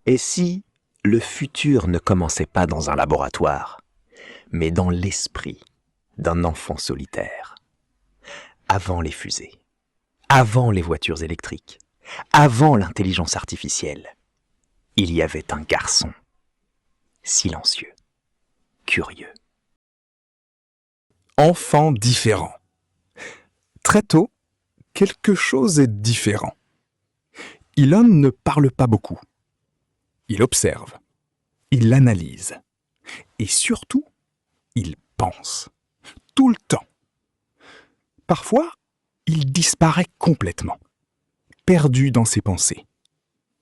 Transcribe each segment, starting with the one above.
Et si le futur ne commençait pas dans un laboratoire, mais dans l'esprit d'un enfant solitaire, avant les fusées, avant les voitures électriques, avant l'intelligence artificielle, il y avait un garçon, silencieux, curieux. Enfant différent. Très tôt, quelque chose est différent. Elon ne parle pas beaucoup. Il observe, il analyse et surtout, il pense. Tout le temps. Parfois, il disparaît complètement, perdu dans ses pensées.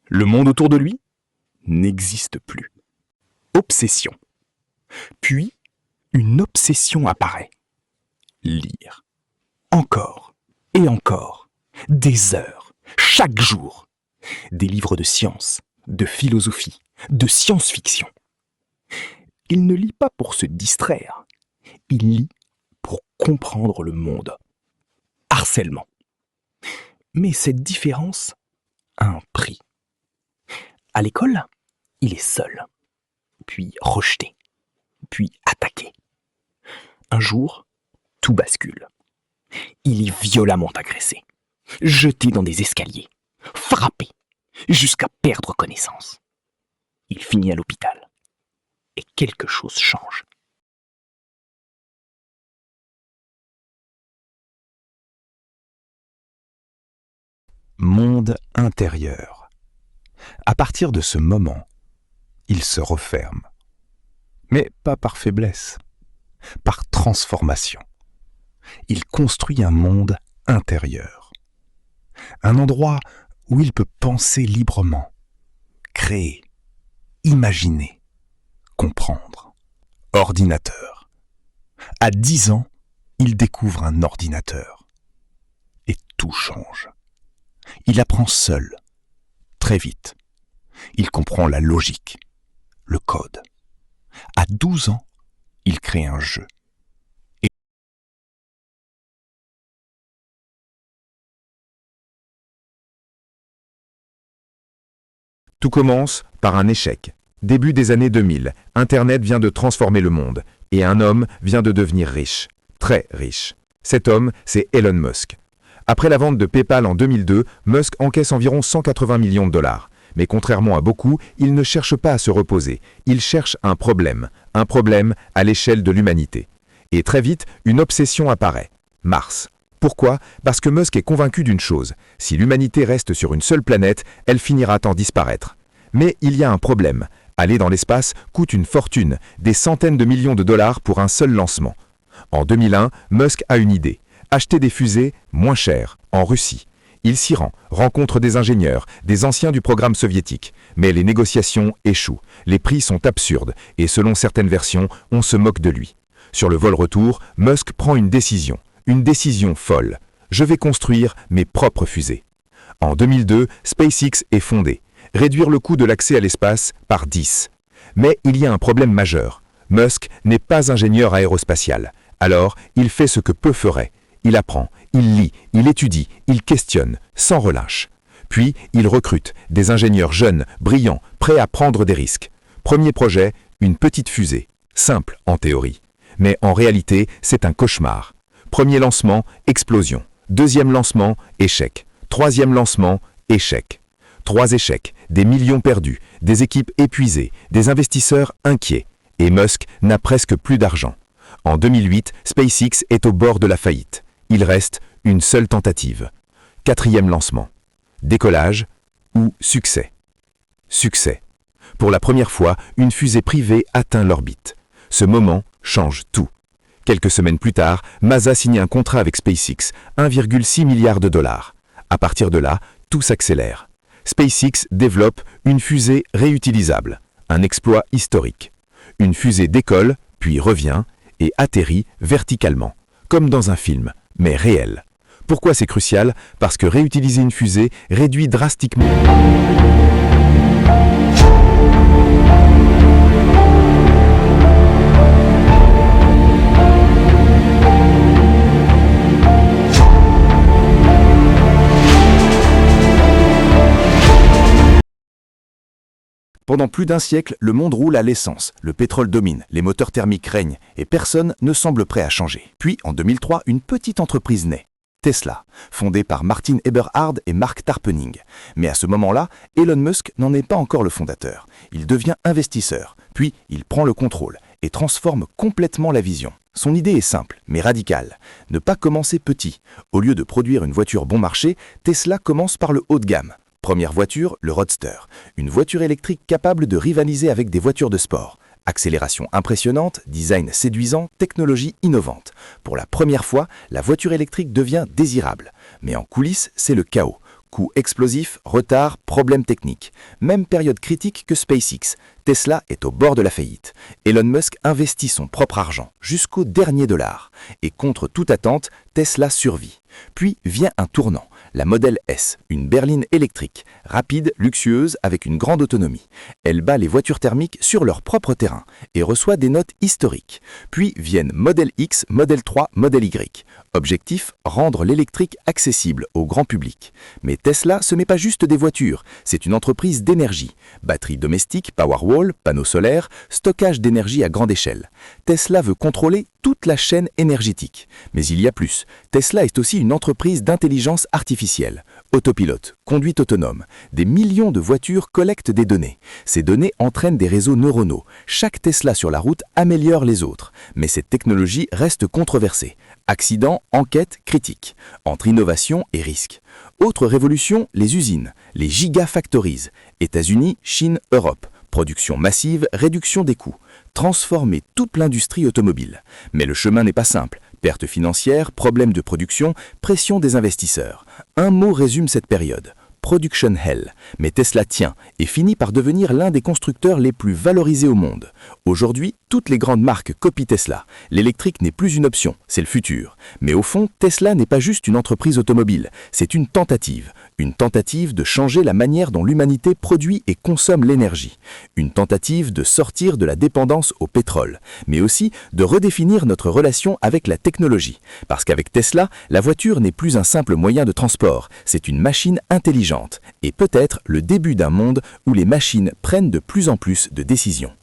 Le monde autour de lui n'existe plus. Obsession. Puis, une obsession apparaît. Lire. Encore et encore. Des heures. Chaque jour. Des livres de science, de philosophie, de science-fiction. Il ne lit pas pour se distraire. Il lit pour comprendre le monde. Harcèlement. Mais cette différence a un prix. À l'école, il est seul, puis rejeté, puis attaqué. Un jour, tout bascule. Il est violemment agressé, jeté dans des escaliers, frappé, jusqu'à perdre connaissance. Il finit à l'hôpital. Et quelque chose change. Monde intérieur. À partir de ce moment, il se referme. Mais pas par faiblesse, par transformation. Il construit un monde intérieur. Un endroit où il peut penser librement, créer, imaginer, comprendre. Ordinateur. À 10 ans, il découvre un ordinateur. Et tout change. Il apprend seul, très vite. Il comprend la logique, le code. À 12 ans, il crée un jeu. Tout commence par un échec. Début des années 2000, Internet vient de transformer le monde et un homme vient de devenir riche, très riche. Cet homme, c'est Elon Musk. Après la vente de PayPal en 2002, Musk encaisse environ 180 millions de dollars. Mais contrairement à beaucoup, il ne cherche pas à se reposer. Il cherche un problème à l'échelle de l'humanité. Et très vite, une obsession apparaît. Mars. Pourquoi ? Parce que Musk est convaincu d'une chose. Si l'humanité reste sur une seule planète, elle finira par disparaître. Mais il y a un problème. Aller dans l'espace coûte une fortune, des centaines de millions de dollars pour un seul lancement. En 2001, Musk a une idée. Acheter des fusées moins chères, en Russie. Il s'y rend, rencontre des ingénieurs, des anciens du programme soviétique. Mais les négociations échouent. Les prix sont absurdes et selon certaines versions, on se moque de lui. Sur le vol retour, Musk prend une décision folle. Je vais construire mes propres fusées. En 2002, SpaceX est fondée. Réduire le coût de l'accès à l'espace par 10. Mais il y a un problème majeur. Musk n'est pas ingénieur aérospatial. Alors, il fait ce que peu ferait. Il apprend, il lit, il étudie, il questionne, sans relâche. Puis, il recrute des ingénieurs jeunes, brillants, prêts à prendre des risques. Premier projet, une petite fusée. Simple en théorie. Mais en réalité, c'est un cauchemar. Premier lancement, explosion. Deuxième lancement, échec. Troisième lancement, échec. 3 échecs, des millions perdus, des équipes épuisées, des investisseurs inquiets. Et Musk n'a presque plus d'argent. En 2008, SpaceX est au bord de la faillite. Il reste une seule tentative. 4e lancement. Décollage ou succès. Succès. Pour la première fois, une fusée privée atteint l'orbite. Ce moment change tout. Quelques semaines plus tard, NASA signe un contrat avec SpaceX, 1,6 milliard de dollars. À partir de là, tout s'accélère. SpaceX développe une fusée réutilisable, un exploit historique. Une fusée décolle, puis revient et atterrit verticalement, comme dans un film, mais réel. Pourquoi c'est crucial ? Parce que réutiliser une fusée réduit drastiquement Pendant plus d'un siècle, le monde roule à l'essence, le pétrole domine, les moteurs thermiques règnent et personne ne semble prêt à changer. Puis, en 2003, une petite entreprise naît, Tesla, fondée par Martin Eberhard et Mark Tarpenning. Mais à ce moment-là, Elon Musk n'en est pas encore le fondateur. Il devient investisseur, puis il prend le contrôle et transforme complètement la vision. Son idée est simple, mais radicale. Ne pas commencer petit. Au lieu de produire une voiture bon marché, Tesla commence par le haut de gamme. Première voiture, le Roadster, une voiture électrique capable de rivaliser avec des voitures de sport. Accélération impressionnante, design séduisant, technologie innovante. Pour la première fois, la voiture électrique devient désirable. Mais en coulisses, c'est le chaos. Coûts explosifs, retards, problèmes techniques. Même période critique que SpaceX. Tesla est au bord de la faillite. Elon Musk investit son propre argent jusqu'au dernier dollar. Et contre toute attente, Tesla survit. Puis vient un tournant. La Model S, une berline électrique, rapide, luxueuse, avec une grande autonomie. Elle bat les voitures thermiques sur leur propre terrain et reçoit des notes historiques. Puis viennent Model X, Model 3, Model Y. Objectif, rendre l'électrique accessible au grand public. Mais Tesla, ce n'est pas juste des voitures, c'est une entreprise d'énergie. Batterie domestique, Powerwall, panneaux solaires, stockage d'énergie à grande échelle. Tesla veut contrôler toute la chaîne énergétique. Mais il y a plus. Tesla est aussi une entreprise d'intelligence artificielle. Autopilote, conduite autonome. Des millions de voitures collectent des données. Ces données entraînent des réseaux neuronaux. Chaque Tesla sur la route améliore les autres. Mais cette technologie reste controversée. Accidents, enquêtes, critiques. Entre innovation et risque. Autre révolution, les usines. Les gigafactories. États-Unis, Chine, Europe. Production massive, réduction des coûts. Transformer toute l'industrie automobile. Mais le chemin n'est pas simple. Pertes financières, problèmes de production, pression des investisseurs. Un mot résume cette période. Production Hell. Mais Tesla tient et finit par devenir l'un des constructeurs les plus valorisés au monde. Aujourd'hui, toutes les grandes marques copient Tesla. L'électrique n'est plus une option, c'est le futur. Mais au fond, Tesla n'est pas juste une entreprise automobile, c'est une tentative. Une tentative de changer la manière dont l'humanité produit et consomme l'énergie. Une tentative de sortir de la dépendance au pétrole, mais aussi de redéfinir notre relation avec la technologie. Parce qu'avec Tesla, la voiture n'est plus un simple moyen de transport, c'est une machine intelligente. Et peut-être le début d'un monde où les machines prennent de plus en plus de décisions.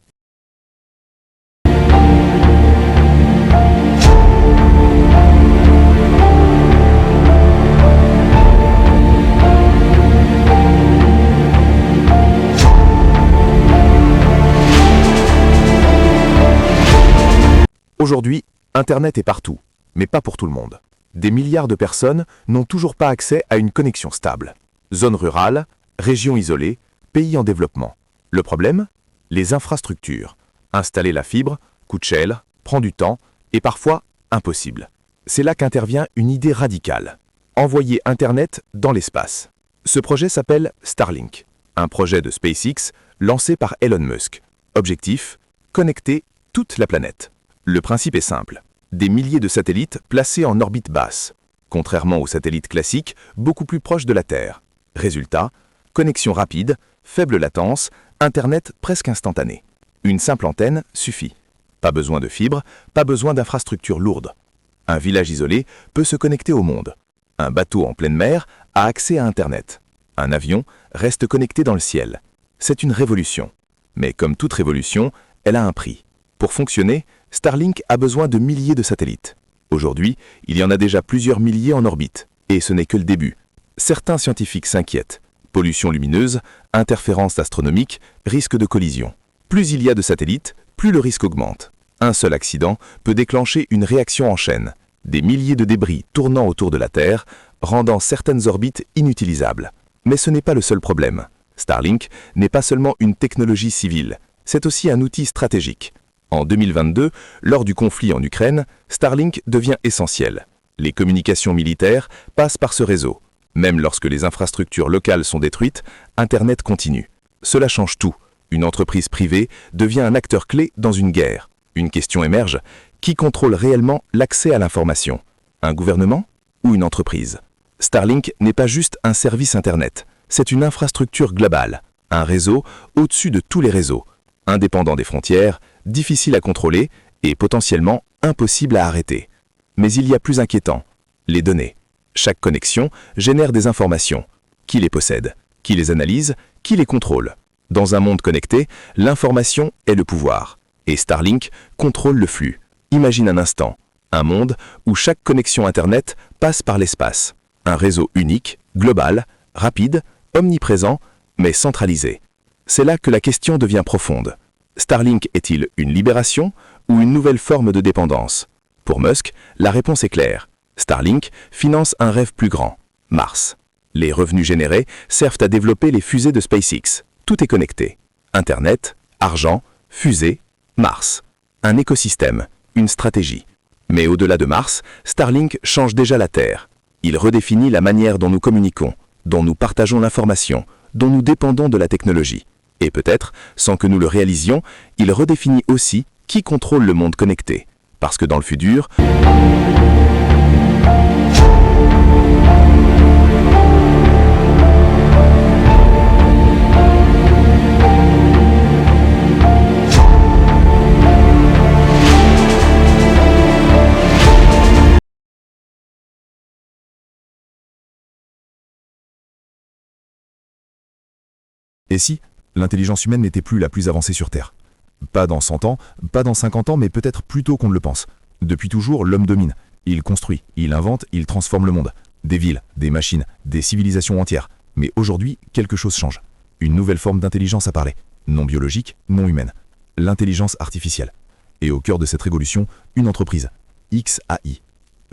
Aujourd'hui, Internet est partout, mais pas pour tout le monde. Des milliards de personnes n'ont toujours pas accès à une connexion stable. Zones rurales, régions isolées, pays en développement. Le problème ? Les infrastructures. Installer la fibre coûte cher, prend du temps et parfois impossible. C'est là qu'intervient une idée radicale. Envoyer Internet dans l'espace. Ce projet s'appelle Starlink, un projet de SpaceX lancé par Elon Musk. Objectif : connecter toute la planète. Le principe est simple. Des milliers de satellites placés en orbite basse. Contrairement aux satellites classiques, beaucoup plus proches de la Terre. Résultat, connexion rapide, faible latence, Internet presque instantané. Une simple antenne suffit. Pas besoin de fibre, pas besoin d'infrastructures lourdes. Un village isolé peut se connecter au monde. Un bateau en pleine mer a accès à Internet. Un avion reste connecté dans le ciel. C'est une révolution. Mais comme toute révolution, elle a un prix. Pour fonctionner, Starlink a besoin de milliers de satellites. Aujourd'hui, il y en a déjà plusieurs milliers en orbite. Et ce n'est que le début. Certains scientifiques s'inquiètent. Pollution lumineuse, interférences astronomiques, risque de collision. Plus il y a de satellites, plus le risque augmente. Un seul accident peut déclencher une réaction en chaîne. Des milliers de débris tournant autour de la Terre, rendant certaines orbites inutilisables. Mais ce n'est pas le seul problème. Starlink n'est pas seulement une technologie civile, c'est aussi un outil stratégique. En 2022, lors du conflit en Ukraine, Starlink devient essentiel. Les communications militaires passent par ce réseau. Même lorsque les infrastructures locales sont détruites, Internet continue. Cela change tout. Une entreprise privée devient un acteur clé dans une guerre. Une question émerge. Qui contrôle réellement l'accès à l'information ? Un gouvernement ou une entreprise ? Starlink n'est pas juste un service Internet. C'est une infrastructure globale. Un réseau au-dessus de tous les réseaux. Indépendant des frontières, difficile à contrôler et potentiellement impossible à arrêter. Mais il y a plus inquiétant. Les données. Chaque connexion génère des informations. Qui les possède ? Qui les analyse ? Qui les contrôle ? Dans un monde connecté, l'information est le pouvoir. Et Starlink contrôle le flux. Imagine un instant, un monde où chaque connexion Internet passe par l'espace. Un réseau unique, global, rapide, omniprésent, mais centralisé. C'est là que la question devient profonde. Starlink est-il une libération ou une nouvelle forme de dépendance? Pour Musk, la réponse est claire. Starlink finance un rêve plus grand, Mars. Les revenus générés servent à développer les fusées de SpaceX. Tout est connecté. Internet, argent, fusée, Mars. Un écosystème, une stratégie. Mais au-delà de Mars, Starlink change déjà la Terre. Il redéfinit la manière dont nous communiquons, dont nous partageons l'information, dont nous dépendons de la technologie. Et peut-être, sans que nous le réalisions, il redéfinit aussi qui contrôle le monde connecté. Parce que dans le futur, Et si l'intelligence humaine n'était plus la plus avancée sur Terre? Pas dans 100 ans, pas dans 50 ans, mais peut-être plus tôt qu'on ne le pense. Depuis toujours, l'homme domine. Il construit, il invente, il transforme le monde. Des villes, des machines, des civilisations entières. Mais aujourd'hui, quelque chose change. Une nouvelle forme d'intelligence apparaît. Non biologique, non humaine. L'intelligence artificielle. Et au cœur de cette révolution, une entreprise, XAI.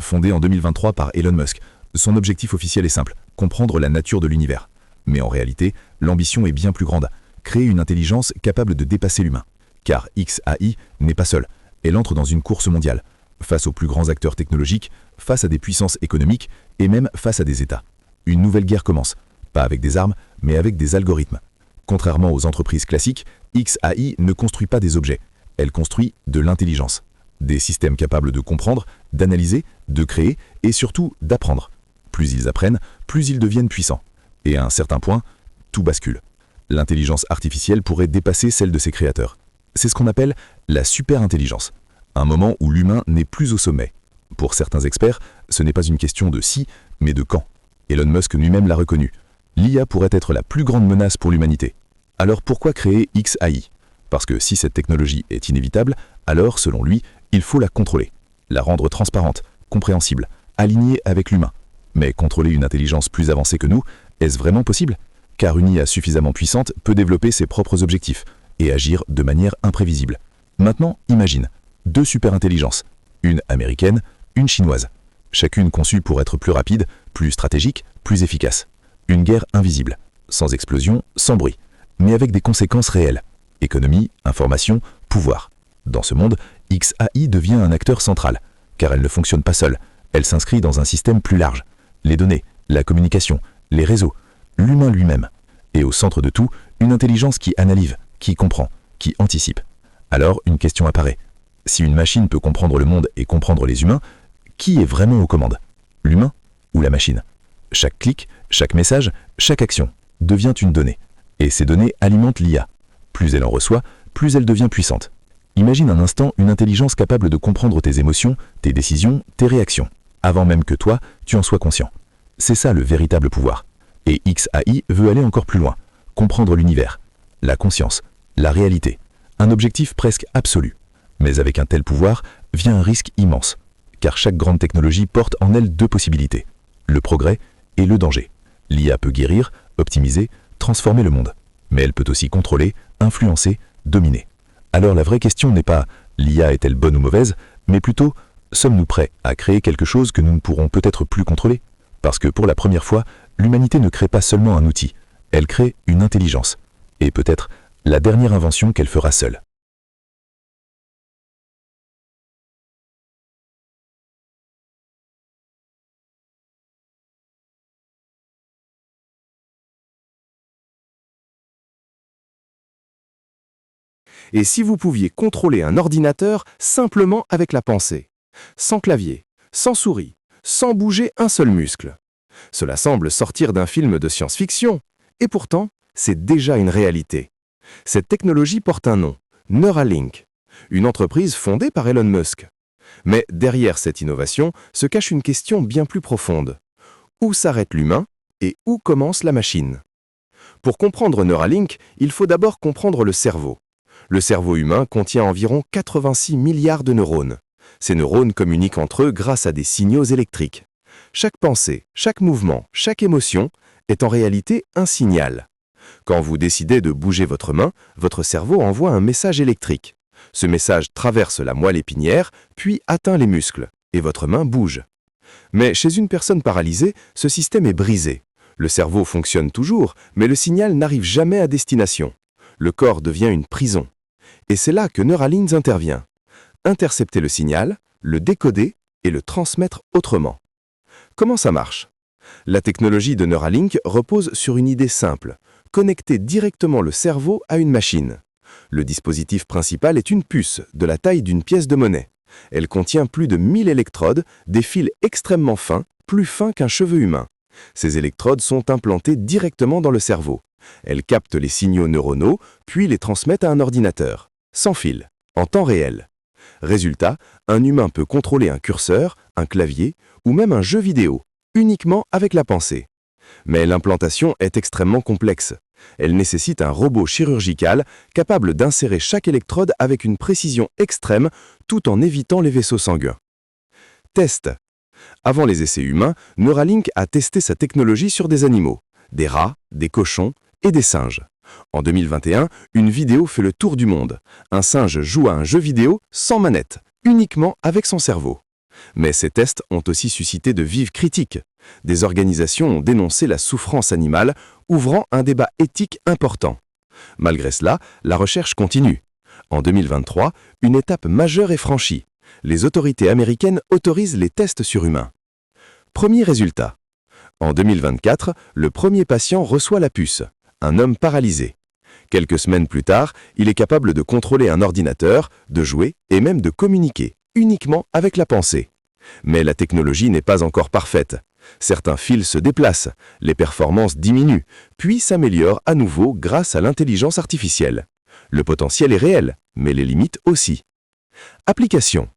Fondée en 2023 par Elon Musk. Son objectif officiel est simple, comprendre la nature de l'univers. Mais en réalité, l'ambition est bien plus grande. Créer une intelligence capable de dépasser l'humain. Car XAI n'est pas seule. Elle entre dans une course mondiale. Face aux plus grands acteurs technologiques, face à des puissances économiques et même face à des États. Une nouvelle guerre commence. Pas avec des armes, mais avec des algorithmes. Contrairement aux entreprises classiques, XAI ne construit pas des objets. Elle construit de l'intelligence. Des systèmes capables de comprendre, d'analyser, de créer et surtout d'apprendre. Plus ils apprennent, plus ils deviennent puissants. Et à un certain point, tout bascule. L'intelligence artificielle pourrait dépasser celle de ses créateurs. C'est ce qu'on appelle la super-intelligence. Un moment où l'humain n'est plus au sommet. Pour certains experts, ce n'est pas une question de si, mais de quand. Elon Musk lui-même l'a reconnu. L'IA pourrait être la plus grande menace pour l'humanité. Alors pourquoi créer XAI? Parce que si cette technologie est inévitable, alors, selon lui, il faut la contrôler. La rendre transparente, compréhensible, alignée avec l'humain. Mais contrôler une intelligence plus avancée que nous, est-ce vraiment possible? Car une IA suffisamment puissante peut développer ses propres objectifs et agir de manière imprévisible. Maintenant, imagine, 2 super-intelligences, une américaine, une chinoise, chacune conçue pour être plus rapide, plus stratégique, plus efficace. Une guerre invisible, sans explosion, sans bruit, mais avec des conséquences réelles. Économie, information, pouvoir. Dans ce monde, XAI devient un acteur central, car elle ne fonctionne pas seule, elle s'inscrit dans un système plus large. Les données, la communication, les réseaux, l'humain lui-même. Et au centre de tout, une intelligence qui analyse, qui comprend, qui anticipe. Alors, une question apparaît. Si une machine peut comprendre le monde et comprendre les humains, qui est vraiment aux commandes? L'humain ou la machine? Chaque clic, chaque message, chaque action devient une donnée. Et ces données alimentent l'IA. Plus elle en reçoit, plus elle devient puissante. Imagine un instant une intelligence capable de comprendre tes émotions, tes décisions, tes réactions, avant même que toi, tu en sois conscient. C'est ça le véritable pouvoir. Et XAI veut aller encore plus loin, comprendre l'univers, la conscience, la réalité, un objectif presque absolu. Mais avec un tel pouvoir vient un risque immense, car chaque grande technologie porte en elle 2 possibilités, le progrès et le danger. L'IA peut guérir, optimiser, transformer le monde, mais elle peut aussi contrôler, influencer, dominer. Alors la vraie question n'est pas l'IA est-elle bonne ou mauvaise, mais plutôt sommes-nous prêts à créer quelque chose que nous ne pourrons peut-être plus contrôler? Parce que pour la première fois, l'humanité ne crée pas seulement un outil, elle crée une intelligence, et peut-être la dernière invention qu'elle fera seule. Et si vous pouviez contrôler un ordinateur simplement avec la pensée, sans clavier, sans souris, sans bouger un seul muscle? Cela semble sortir d'un film de science-fiction, et pourtant, c'est déjà une réalité. Cette technologie porte un nom, Neuralink, une entreprise fondée par Elon Musk. Mais derrière cette innovation se cache une question bien plus profonde. Où s'arrête l'humain et où commence la machine? Pour comprendre Neuralink, il faut d'abord comprendre le cerveau. Le cerveau humain contient environ 86 milliards de neurones. Ces neurones communiquent entre eux grâce à des signaux électriques. Chaque pensée, chaque mouvement, chaque émotion est en réalité un signal. Quand vous décidez de bouger votre main, votre cerveau envoie un message électrique. Ce message traverse la moelle épinière, puis atteint les muscles, et votre main bouge. Mais chez une personne paralysée, ce système est brisé. Le cerveau fonctionne toujours, mais le signal n'arrive jamais à destination. Le corps devient une prison. Et c'est là que Neuralink intervient. Intercepter le signal, le décoder et le transmettre autrement. Comment ça marche? La technologie de Neuralink repose sur une idée simple, connecter directement le cerveau à une machine. Le dispositif principal est une puce de la taille d'une pièce de monnaie. Elle contient plus de 1000 électrodes, des fils extrêmement fins, plus fins qu'un cheveu humain. Ces électrodes sont implantées directement dans le cerveau. Elles captent les signaux neuronaux, puis les transmettent à un ordinateur, sans fil, en temps réel. Résultat, un humain peut contrôler un curseur, un clavier ou même un jeu vidéo, uniquement avec la pensée. Mais l'implantation est extrêmement complexe. Elle nécessite un robot chirurgical capable d'insérer chaque électrode avec une précision extrême tout en évitant les vaisseaux sanguins. Test. Avant les essais humains, Neuralink a testé sa technologie sur des animaux, des rats, des cochons et des singes. En 2021, une vidéo fait le tour du monde. Un singe joue à un jeu vidéo sans manette, uniquement avec son cerveau. Mais ces tests ont aussi suscité de vives critiques. Des organisations ont dénoncé la souffrance animale, ouvrant un débat éthique important. Malgré cela, la recherche continue. En 2023, une étape majeure est franchie. Les autorités américaines autorisent les tests sur humains. Premier résultat. En 2024, le premier patient reçoit la puce, un homme paralysé. Quelques semaines plus tard, il est capable de contrôler un ordinateur, de jouer et même de communiquer, uniquement avec la pensée. Mais la technologie n'est pas encore parfaite. Certains fils se déplacent, les performances diminuent, puis s'améliorent à nouveau grâce à l'intelligence artificielle. Le potentiel est réel, mais les limites aussi. Applications.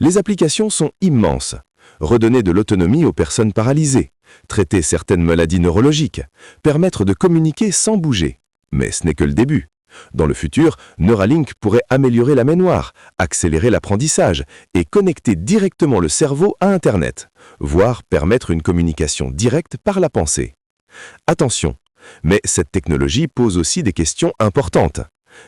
Les applications sont immenses. Redonner de l'autonomie aux personnes paralysées, traiter certaines maladies neurologiques, permettre de communiquer sans bouger. Mais ce n'est que le début. Dans le futur, Neuralink pourrait améliorer la mémoire, accélérer l'apprentissage et connecter directement le cerveau à Internet, voire permettre une communication directe par la pensée. Attention, mais cette technologie pose aussi des questions importantes.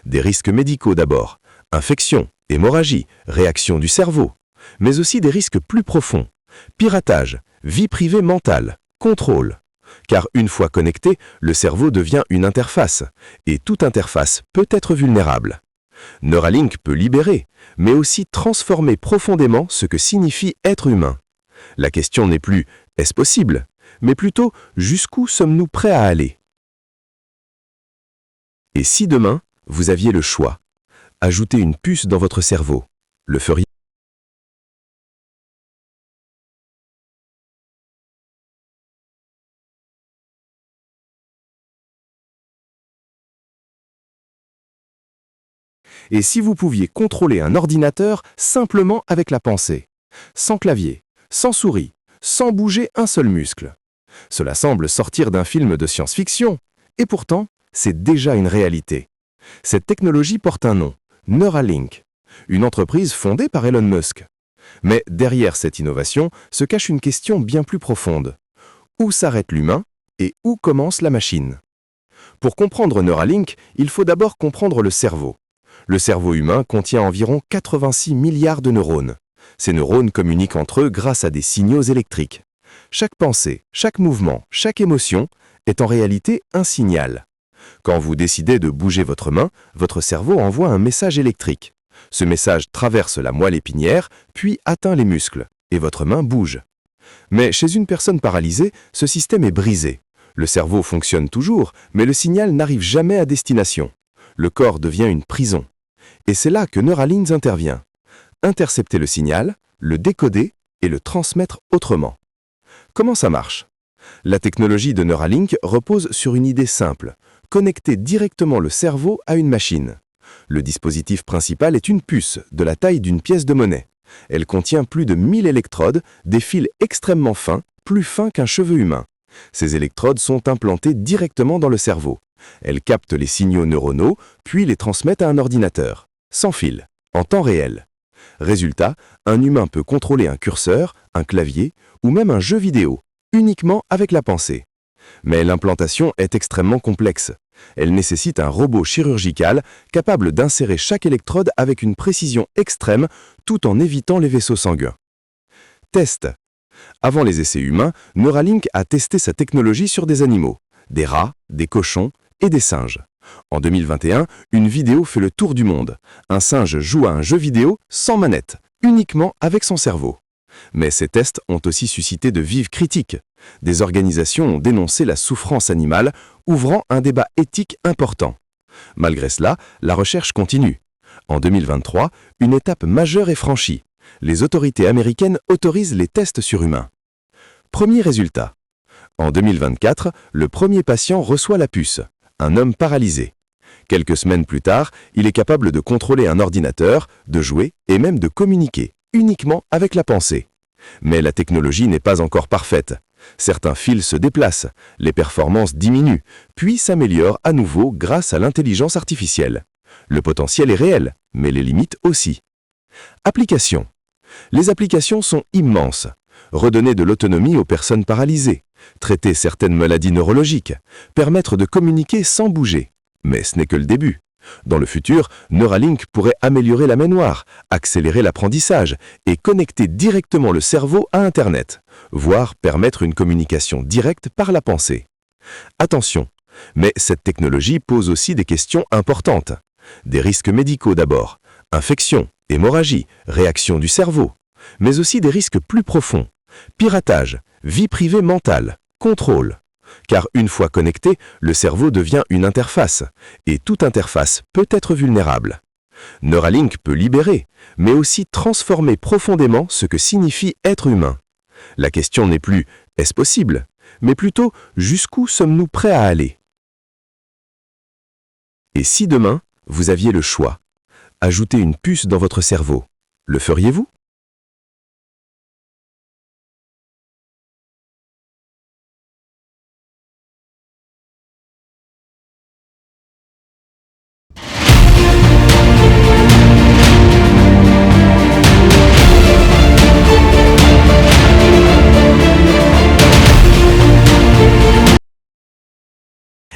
Des risques médicaux d'abord, infections, hémorragie, réaction du cerveau, mais aussi des risques plus profonds, piratage, vie privée mentale, contrôle. Car une fois connecté, le cerveau devient une interface, et toute interface peut être vulnérable. Neuralink peut libérer, mais aussi transformer profondément ce que signifie être humain. La question n'est plus « est-ce possible ?», mais plutôt « jusqu'où sommes-nous prêts à aller ?» Et si demain, vous aviez le choix, ajouter une puce dans votre cerveau, le feriez-vous ? Et si vous pouviez contrôler un ordinateur simplement avec la pensée, sans clavier, sans souris, sans bouger un seul muscle. Cela semble sortir d'un film de science-fiction, et pourtant, c'est déjà une réalité. Cette technologie porte un nom, Neuralink, une entreprise fondée par Elon Musk. Mais derrière cette innovation se cache une question bien plus profonde. Où s'arrête l'humain et où commence la machine? Pour comprendre Neuralink, il faut d'abord comprendre le cerveau. Le cerveau humain contient environ 86 milliards de neurones. Ces neurones communiquent entre eux grâce à des signaux électriques. Chaque pensée, chaque mouvement, chaque émotion est en réalité un signal. Quand vous décidez de bouger votre main, votre cerveau envoie un message électrique. Ce message traverse la moelle épinière, puis atteint les muscles, et votre main bouge. Mais chez une personne paralysée, ce système est brisé. Le cerveau fonctionne toujours, mais le signal n'arrive jamais à destination. Le corps devient une prison. Et c'est là que Neuralink intervient. Intercepter le signal, le décoder et le transmettre autrement. Comment ça marche? La technologie de Neuralink repose sur une idée simple, connecter directement le cerveau à une machine. Le dispositif principal est une puce de la taille d'une pièce de monnaie. Elle contient plus de 1000 électrodes, des fils extrêmement fins, plus fins qu'un cheveu humain. Ces électrodes sont implantées directement dans le cerveau. Elles captent les signaux neuronaux, puis les transmettent à un ordinateur, sans fil, en temps réel. Résultat, un humain peut contrôler un curseur, un clavier ou même un jeu vidéo, uniquement avec la pensée. Mais l'implantation est extrêmement complexe. Elle nécessite un robot chirurgical capable d'insérer chaque électrode avec une précision extrême tout en évitant les vaisseaux sanguins. Test. Avant les essais humains, Neuralink a testé sa technologie sur des animaux, des rats, des cochons et des singes. En 2021, une vidéo fait le tour du monde. Un singe joue à un jeu vidéo sans manette, uniquement avec son cerveau. Mais ces tests ont aussi suscité de vives critiques. Des organisations ont dénoncé la souffrance animale, ouvrant un débat éthique important. Malgré cela, la recherche continue. En 2023, une étape majeure est franchie. Les autorités américaines autorisent les tests sur humains. Premier résultat. En 2024, le premier patient reçoit la puce, un homme paralysé. Quelques semaines plus tard, il est capable de contrôler un ordinateur, de jouer et même de communiquer, uniquement avec la pensée. Mais la technologie n'est pas encore parfaite. Certains fils se déplacent, les performances diminuent, puis s'améliorent à nouveau grâce à l'intelligence artificielle. Le potentiel est réel, mais les limites aussi. Applications. Les applications sont immenses. Redonner de l'autonomie aux personnes paralysées, traiter certaines maladies neurologiques, permettre de communiquer sans bouger. Mais ce n'est que le début. Dans le futur, Neuralink pourrait améliorer la mémoire, accélérer l'apprentissage et connecter directement le cerveau à Internet, voire permettre une communication directe par la pensée. Attention, mais cette technologie pose aussi des questions importantes. Des risques médicaux d'abord, infections, hémorragie, réaction du cerveau, mais aussi des risques plus profonds, piratage, vie privée mentale, contrôle. Car une fois connecté, le cerveau devient une interface, et toute interface peut être vulnérable. Neuralink peut libérer, mais aussi transformer profondément ce que signifie être humain. La question n'est plus « est-ce possible ?», mais plutôt « jusqu'où sommes-nous prêts à aller ?» Et si demain, vous aviez le choix, ajouter une puce dans votre cerveau, le feriez-vous ?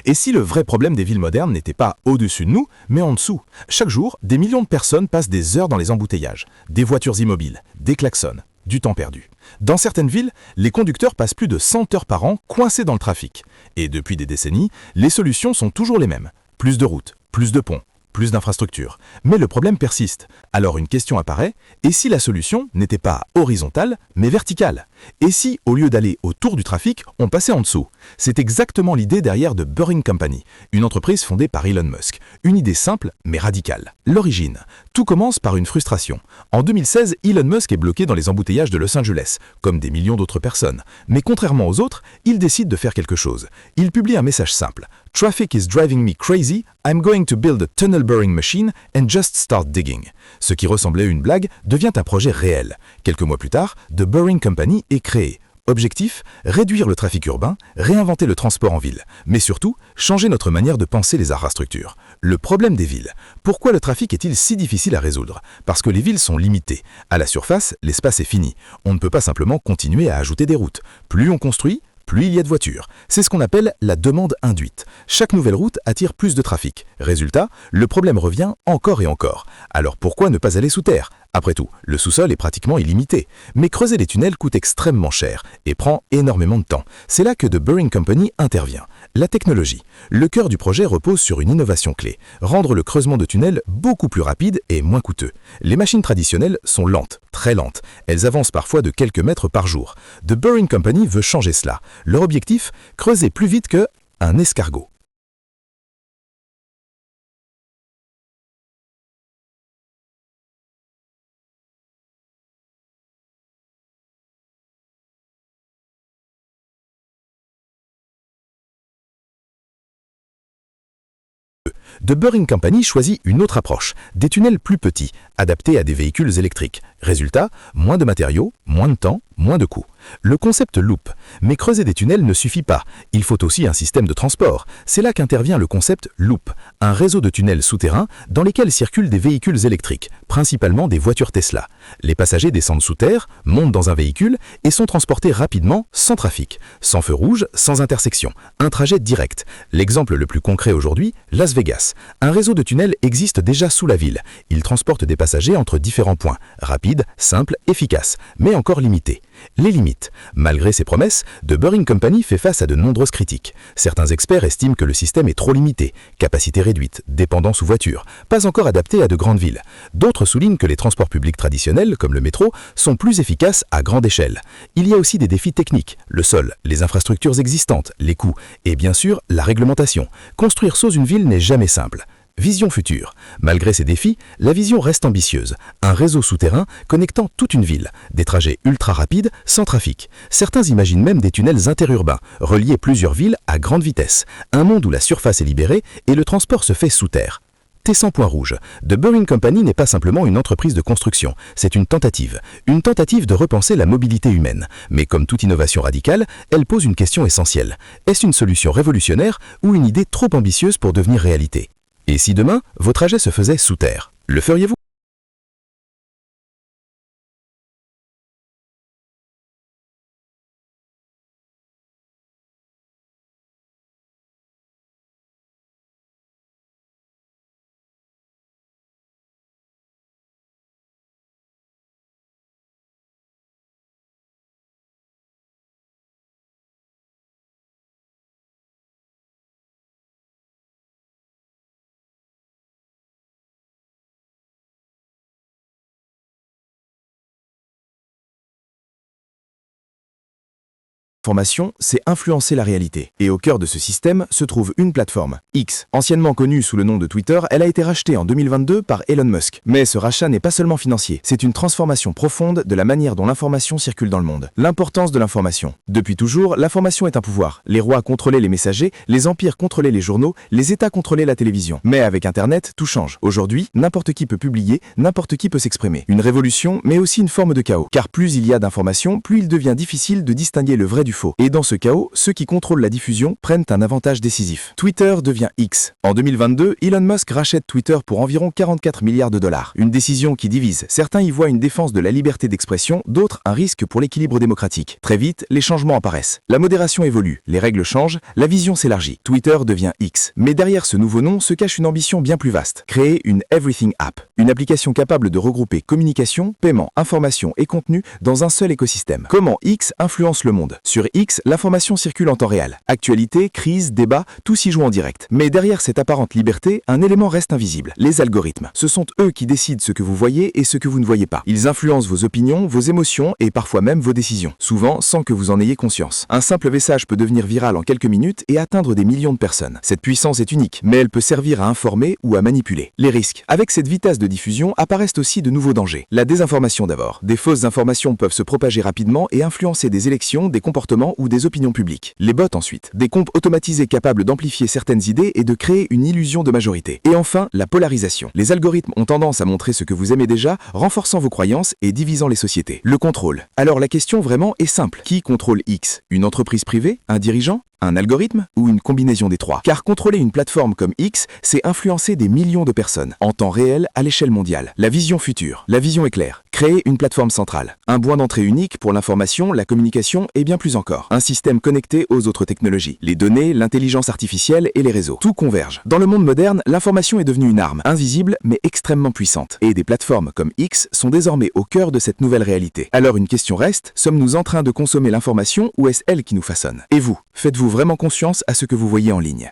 Et si le vrai problème des villes modernes n'était pas au-dessus de nous, mais en dessous? Chaque jour, des millions de personnes passent des heures dans les embouteillages, des voitures immobiles, des klaxons, du temps perdu. Dans certaines villes, les conducteurs passent plus de 100 heures par an coincés dans le trafic. Et depuis des décennies, les solutions sont toujours les mêmes. Plus de routes, plus de ponts, plus d'infrastructures. Mais le problème persiste. Alors une question apparaît, et si la solution n'était pas horizontale, mais verticale? Et si, au lieu d'aller autour du trafic, on passait en dessous? C'est exactement l'idée derrière de Boring Company, une entreprise fondée par Elon Musk. Une idée simple, mais radicale. L'origine. Tout commence par une frustration. En 2016, Elon Musk est bloqué dans les embouteillages de Los Angeles, comme des millions d'autres personnes. Mais contrairement aux autres, il décide de faire quelque chose. Il publie un message simple. Traffic is driving me crazy, I'm going to build a tunnel boring machine and just start digging. Ce qui ressemblait à une blague devient un projet réel. Quelques mois plus tard, The Boring Company est créée. Objectif, réduire le trafic urbain, réinventer le transport en ville, mais surtout, changer notre manière de penser les infrastructures. Le problème des villes. Pourquoi le trafic est-il si difficile à résoudre? Parce que les villes sont limitées. À la surface, l'espace est fini. On ne peut pas simplement continuer à ajouter des routes. Plus on construit, plus il y a de voitures. C'est ce qu'on appelle la demande induite. Chaque nouvelle route attire plus de trafic. Résultat, le problème revient encore et encore. Alors pourquoi ne pas aller sous terre? Après tout, le sous-sol est pratiquement illimité. Mais creuser les tunnels coûte extrêmement cher et prend énormément de temps. C'est là que The Boring Company intervient. La technologie. Le cœur du projet repose sur une innovation clé. Rendre le creusement de tunnels beaucoup plus rapide et moins coûteux. Les machines traditionnelles sont lentes, très lentes. Elles avancent parfois de quelques mètres par jour. The Boring Company veut changer cela. Leur objectif, creuser plus vite qu'un escargot. The Boring Company choisit une autre approche, des tunnels plus petits, adaptés à des véhicules électriques. Résultat, moins de matériaux, moins de temps, moins de coûts. Le concept loop. Mais creuser des tunnels ne suffit pas. Il faut aussi un système de transport. C'est là qu'intervient le concept loop, un réseau de tunnels souterrains dans lesquels circulent des véhicules électriques, principalement des voitures Tesla. Les passagers descendent sous terre, montent dans un véhicule et sont transportés rapidement, sans trafic, sans feu rouge, sans intersection. Un trajet direct. L'exemple le plus concret aujourd'hui, Las Vegas. Un réseau de tunnels existe déjà sous la ville. Il transporte des passagers entre différents points, rapide, simple, efficace, mais encore limité. Les limites. Malgré ses promesses, The Boring Company fait face à de nombreuses critiques. Certains experts estiment que le système est trop limité, capacité réduite, dépendance aux voitures, pas encore adapté à de grandes villes. D'autres soulignent que les transports publics traditionnels, comme le métro, sont plus efficaces à grande échelle. Il y a aussi des défis techniques, le sol, les infrastructures existantes, les coûts, et bien sûr, la réglementation. Construire sous une ville n'est jamais simple. Vision future. Malgré ces défis, la vision reste ambitieuse. Un réseau souterrain connectant toute une ville. Des trajets ultra rapides, sans trafic. Certains imaginent même des tunnels interurbains, reliés plusieurs villes à grande vitesse. Un monde où la surface est libérée et le transport se fait sous terre. T100 point rouge. The Boring Company n'est pas simplement une entreprise de construction, c'est une tentative. Une tentative de repenser la mobilité humaine. Mais comme toute innovation radicale, elle pose une question essentielle. Est-ce une solution révolutionnaire ou une idée trop ambitieuse pour devenir réalité ? Et si demain, vos trajets se faisaient sous terre, le feriez-vous ? L'information, c'est influencer la réalité. Et au cœur de ce système se trouve une plateforme, X. Anciennement connue sous le nom de Twitter, elle a été rachetée en 2022 par Elon Musk. Mais ce rachat n'est pas seulement financier, c'est une transformation profonde de la manière dont l'information circule dans le monde. L'importance de l'information. Depuis toujours, l'information est un pouvoir. Les rois contrôlaient les messagers, les empires contrôlaient les journaux, les États contrôlaient la télévision. Mais avec Internet, tout change. Aujourd'hui, n'importe qui peut publier, n'importe qui peut s'exprimer. Une révolution, mais aussi une forme de chaos. Car plus il y a d'informations, plus il devient difficile de distinguer le vrai du faux. Et dans ce chaos, ceux qui contrôlent la diffusion prennent un avantage décisif. Twitter devient X. En 2022, Elon Musk rachète Twitter pour environ 44 milliards de dollars. Une décision qui divise. Certains y voient une défense de la liberté d'expression, d'autres un risque pour l'équilibre démocratique. Très vite, les changements apparaissent. La modération évolue, les règles changent, la vision s'élargit. Twitter devient X. Mais derrière ce nouveau nom se cache une ambition bien plus vaste. Créer une Everything App. Une application capable de regrouper communication, paiement, information et contenu dans un seul écosystème. Comment X influence le monde ? Sur X, l'information circule en temps réel. Actualité, crise, débat, tout s'y joue en direct. Mais derrière cette apparente liberté, un élément reste invisible. Les algorithmes. Ce sont eux qui décident ce que vous voyez et ce que vous ne voyez pas. Ils influencent vos opinions, vos émotions et parfois même vos décisions. Souvent sans que vous en ayez conscience. Un simple message peut devenir viral en quelques minutes et atteindre des millions de personnes. Cette puissance est unique, mais elle peut servir à informer ou à manipuler. Les risques. Avec cette vitesse de diffusion apparaissent aussi de nouveaux dangers. La désinformation d'abord. Des fausses informations peuvent se propager rapidement et influencer des élections, des comportements ou des opinions publiques. Les bots ensuite. Des comptes automatisés capables d'amplifier certaines idées et de créer une illusion de majorité. Et enfin, la polarisation. Les algorithmes ont tendance à montrer ce que vous aimez déjà, renforçant vos croyances et divisant les sociétés. Le contrôle. Alors la question vraiment est simple. Qui contrôle X ? Une entreprise privée ? Un dirigeant ? Un algorithme ou une combinaison des trois? Car contrôler une plateforme comme X, c'est influencer des millions de personnes, en temps réel, à l'échelle mondiale. La vision future. La vision est claire. Créer une plateforme centrale. Un point d'entrée unique pour l'information, la communication et bien plus encore. Un système connecté aux autres technologies. Les données, l'intelligence artificielle et les réseaux. Tout converge. Dans le monde moderne, l'information est devenue une arme, invisible mais extrêmement puissante. Et des plateformes comme X sont désormais au cœur de cette nouvelle réalité. Alors une question reste, sommes-nous en train de consommer l'information ou est-ce elle qui nous façonne? Et vous, faites-vous vraiment conscience à ce que vous voyez en ligne?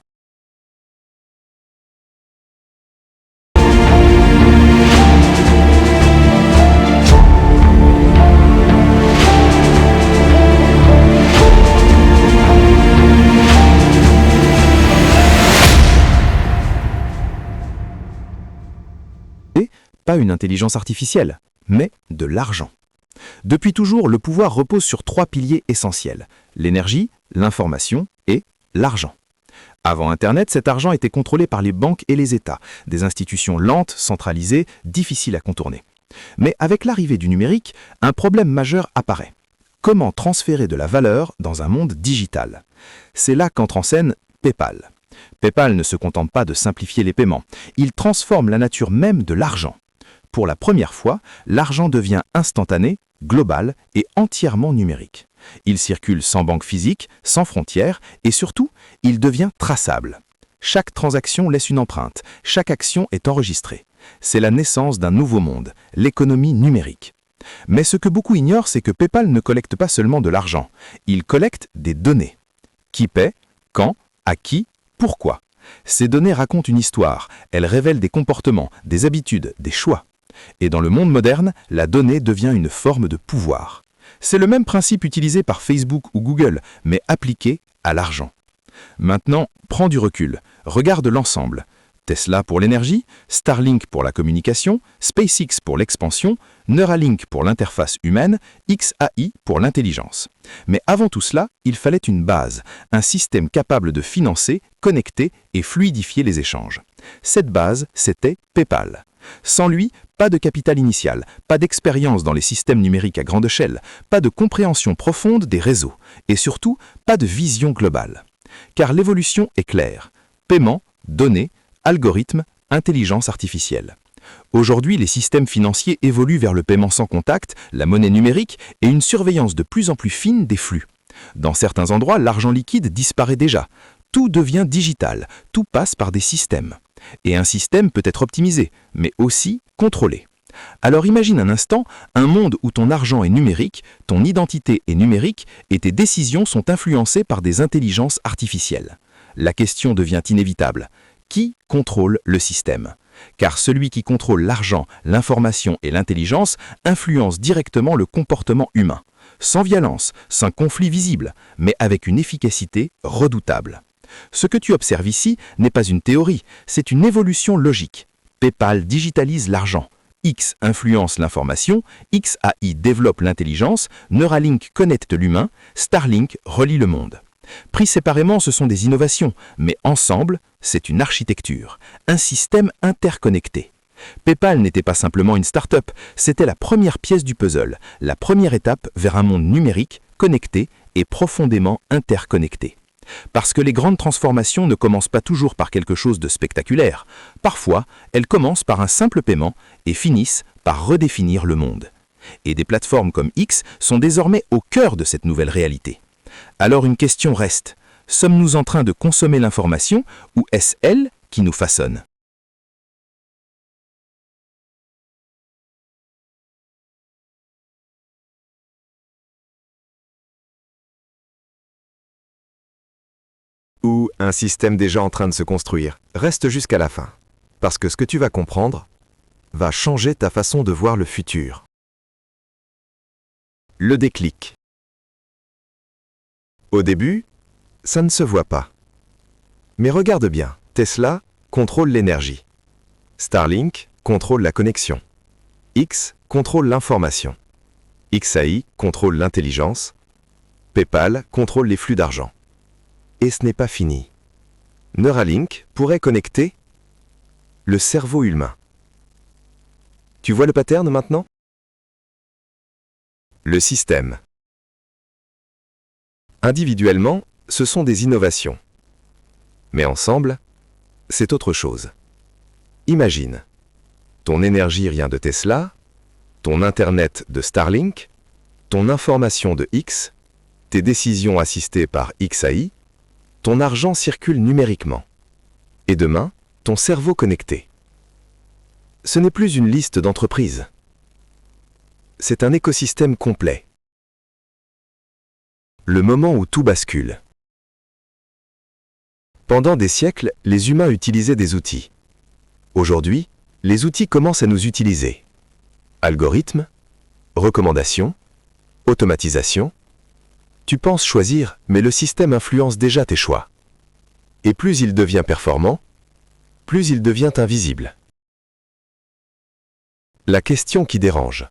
Et pas une intelligence artificielle, mais de l'argent. Depuis toujours, le pouvoir repose sur trois piliers essentiels: l'énergie, l'information et l'argent. Avant Internet, cet argent était contrôlé par les banques et les États, des institutions lentes, centralisées, difficiles à contourner. Mais avec l'arrivée du numérique, un problème majeur apparaît. Comment transférer de la valeur dans un monde digital? C'est là qu'entre en scène PayPal. PayPal ne se contente pas de simplifier les paiements, il transforme la nature même de l'argent. Pour la première fois, l'argent devient instantané, global et entièrement numérique. Il circule sans banque physique, sans frontières et surtout, il devient traçable. Chaque transaction laisse une empreinte, chaque action est enregistrée. C'est la naissance d'un nouveau monde, l'économie numérique. Mais ce que beaucoup ignorent, c'est que PayPal ne collecte pas seulement de l'argent, il collecte des données. Qui paie, quand, à qui, pourquoi. Ces données racontent une histoire, elles révèlent des comportements, des habitudes, des choix. Et dans le monde moderne, la donnée devient une forme de pouvoir. C'est le même principe utilisé par Facebook ou Google, mais appliqué à l'argent. Maintenant, prends du recul, regarde l'ensemble. Tesla pour l'énergie, Starlink pour la communication, SpaceX pour l'expansion, Neuralink pour l'interface humaine, XAI pour l'intelligence. Mais avant tout cela, il fallait une base, un système capable de financer, connecter et fluidifier les échanges. Cette base, c'était PayPal. Sans lui, pas de capital initial, pas d'expérience dans les systèmes numériques à grande échelle, pas de compréhension profonde des réseaux et surtout, pas de vision globale. Car l'évolution est claire. Paiement, données, algorithmes, intelligence artificielle. Aujourd'hui, les systèmes financiers évoluent vers le paiement sans contact, la monnaie numérique et une surveillance de plus en plus fine des flux. Dans certains endroits, l'argent liquide disparaît déjà. Tout devient digital, tout passe par des systèmes. Et un système peut être optimisé, mais aussi contrôlé. Alors imagine un instant un monde où ton argent est numérique, ton identité est numérique et tes décisions sont influencées par des intelligences artificielles. La question devient inévitable. Qui contrôle le système? Car celui qui contrôle l'argent, l'information et l'intelligence influence directement le comportement humain, sans violence, sans conflit visible, mais avec une efficacité redoutable. Ce que tu observes ici n'est pas une théorie, c'est une évolution logique. PayPal digitalise l'argent, X influence l'information, XAI développe l'intelligence, Neuralink connecte l'humain, Starlink relie le monde. Pris séparément, ce sont des innovations, mais ensemble, c'est une architecture, un système interconnecté. PayPal n'était pas simplement une start-up, c'était la première pièce du puzzle, la première étape vers un monde numérique, connecté et profondément interconnecté. Parce que les grandes transformations ne commencent pas toujours par quelque chose de spectaculaire. Parfois, elles commencent par un simple paiement et finissent par redéfinir le monde. Et des plateformes comme X sont désormais au cœur de cette nouvelle réalité. Alors une question reste. Sommes-nous en train de consommer l'information ou est-ce elle qui nous façonne ? Ou un système déjà en train de se construire. Reste jusqu'à la fin. Parce que ce que tu vas comprendre va changer ta façon de voir le futur. Le déclic. Au début, ça ne se voit pas. Mais regarde bien, Tesla contrôle l'énergie. Starlink contrôle la connexion. X contrôle l'information. XAI contrôle l'intelligence. PayPal contrôle les flux d'argent. Et ce n'est pas fini. Neuralink pourrait connecter le cerveau humain. Tu vois le pattern maintenant? Le système. Individuellement, ce sont des innovations. Mais ensemble, c'est autre chose. Imagine, ton énergie vient de Tesla, ton Internet de Starlink, ton information de X, tes décisions assistées par XAI, ton argent circule numériquement. Et demain, ton cerveau connecté. Ce n'est plus une liste d'entreprises. C'est un écosystème complet. Le moment où tout bascule. Pendant des siècles, les humains utilisaient des outils. Aujourd'hui, les outils commencent à nous utiliser. Algorithmes, recommandations, automatisation. Tu penses choisir, mais le système influence déjà tes choix. Et plus il devient performant, plus il devient invisible. La question qui dérange.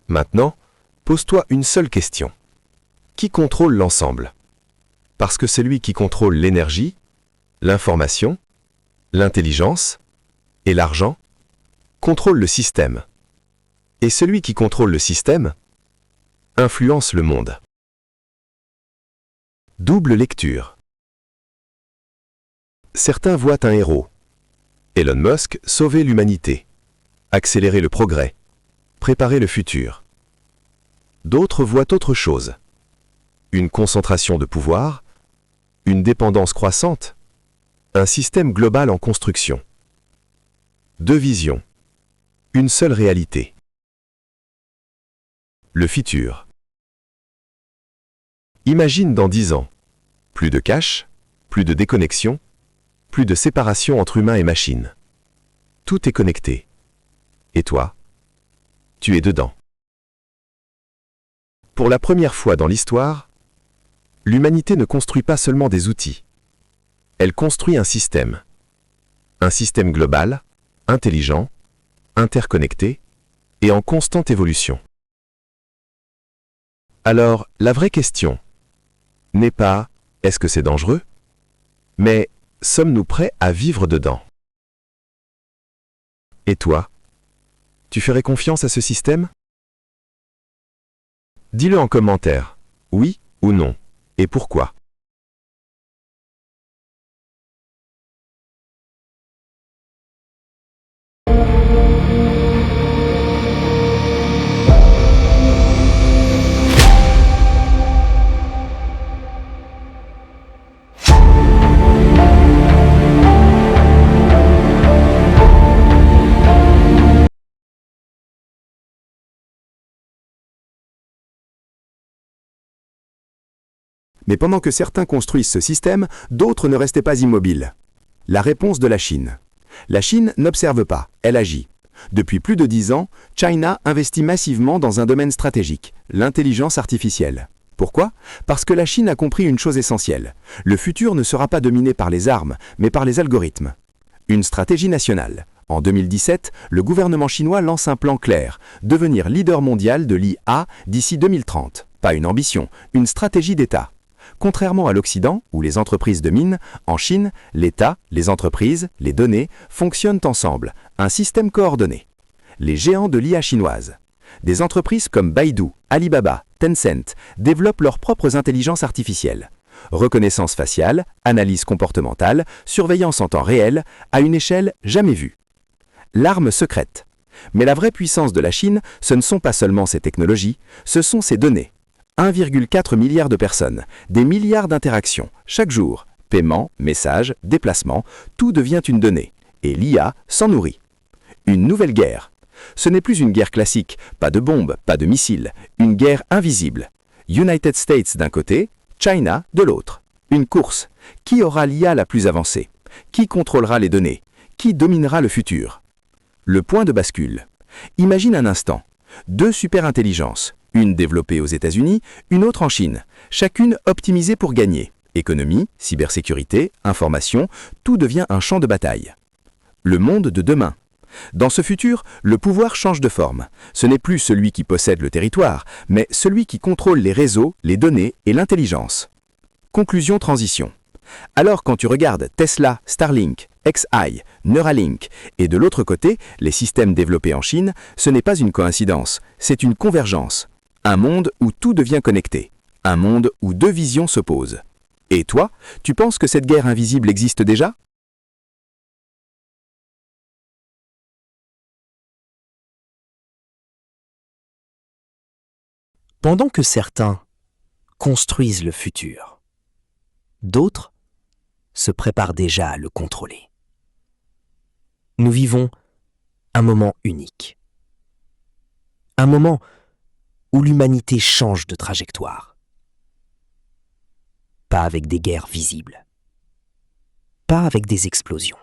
Maintenant, pose-toi une seule question. Qui contrôle l'ensemble? Parce que c'est lui qui contrôle l'énergie, l'information, l'intelligence et l'argent. contrôle le système. Et celui qui contrôle le système influence le monde. Double lecture. Certains voient un héros. Elon Musk sauver l'humanité, accélérer le progrès, préparer le futur. D'autres voient autre chose. Une concentration de pouvoir, une dépendance croissante, un système global en construction. Deux visions, une seule réalité. Le futur. Imagine dans 10 ans, plus de cash, plus de déconnexion, plus de séparation entre humains et machines. Tout est connecté. Et toi, tu es dedans. Pour la première fois dans l'histoire, l'humanité ne construit pas seulement des outils. Elle construit un système. Un système global, intelligent, interconnecté et en constante évolution. Alors, la vraie question n'est pas « est-ce que c'est dangereux ?», mais « sommes-nous prêts à vivre dedans ?» Et toi, tu ferais confiance à ce système ? Dis-le en commentaire, oui ou non, et pourquoi. Mais pendant que certains construisent ce système, d'autres ne restaient pas immobiles. La réponse de la Chine. La Chine n'observe pas, elle agit. Depuis plus de 10 ans, China investit massivement dans un domaine stratégique, l'intelligence artificielle. Pourquoi ? Parce que la Chine a compris une chose essentielle. Le futur ne sera pas dominé par les armes, mais par les algorithmes. Une stratégie nationale. En 2017, le gouvernement chinois lance un plan clair, devenir leader mondial de l'IA d'ici 2030. Pas une ambition, une stratégie d'État. Contrairement à l'Occident, où les entreprises dominent, en Chine, l'État, les entreprises, les données fonctionnent ensemble, un système coordonné. Les géants de l'IA chinoise. Des entreprises comme Baidu, Alibaba, Tencent développent leurs propres intelligences artificielles. Reconnaissance faciale, analyse comportementale, surveillance en temps réel, à une échelle jamais vue. L'arme secrète. Mais la vraie puissance de la Chine, ce ne sont pas seulement ses technologies, ce sont ses données. 1,4 milliard de personnes, des milliards d'interactions, chaque jour. Paiement, messages, déplacements, tout devient une donnée. Et l'IA s'en nourrit. Une nouvelle guerre. Ce n'est plus une guerre classique, pas de bombes, pas de missiles, une guerre invisible. United States d'un côté, China de l'autre. Une course. Qui aura l'IA la plus avancée ? Qui contrôlera les données ? Qui dominera le futur ? Le point de bascule. Imagine un instant. 2 superintelligences. Une développée aux États-Unis, une autre en Chine, chacune optimisée pour gagner. Économie, cybersécurité, information, tout devient un champ de bataille. Le monde de demain. Dans ce futur, le pouvoir change de forme. Ce n'est plus celui qui possède le territoire, mais celui qui contrôle les réseaux, les données et l'intelligence. Conclusion transition. Alors quand tu regardes Tesla, Starlink, xAI, Neuralink et de l'autre côté, les systèmes développés en Chine, ce n'est pas une coïncidence, c'est une convergence. Un monde où tout devient connecté. Un monde où 2 visions s'opposent. Et toi, tu penses que cette guerre invisible existe déjà ? Pendant que certains construisent le futur, d'autres se préparent déjà à le contrôler. Nous vivons un moment unique. Un moment où l'humanité change de trajectoire. Pas avec des guerres visibles. Pas avec des explosions.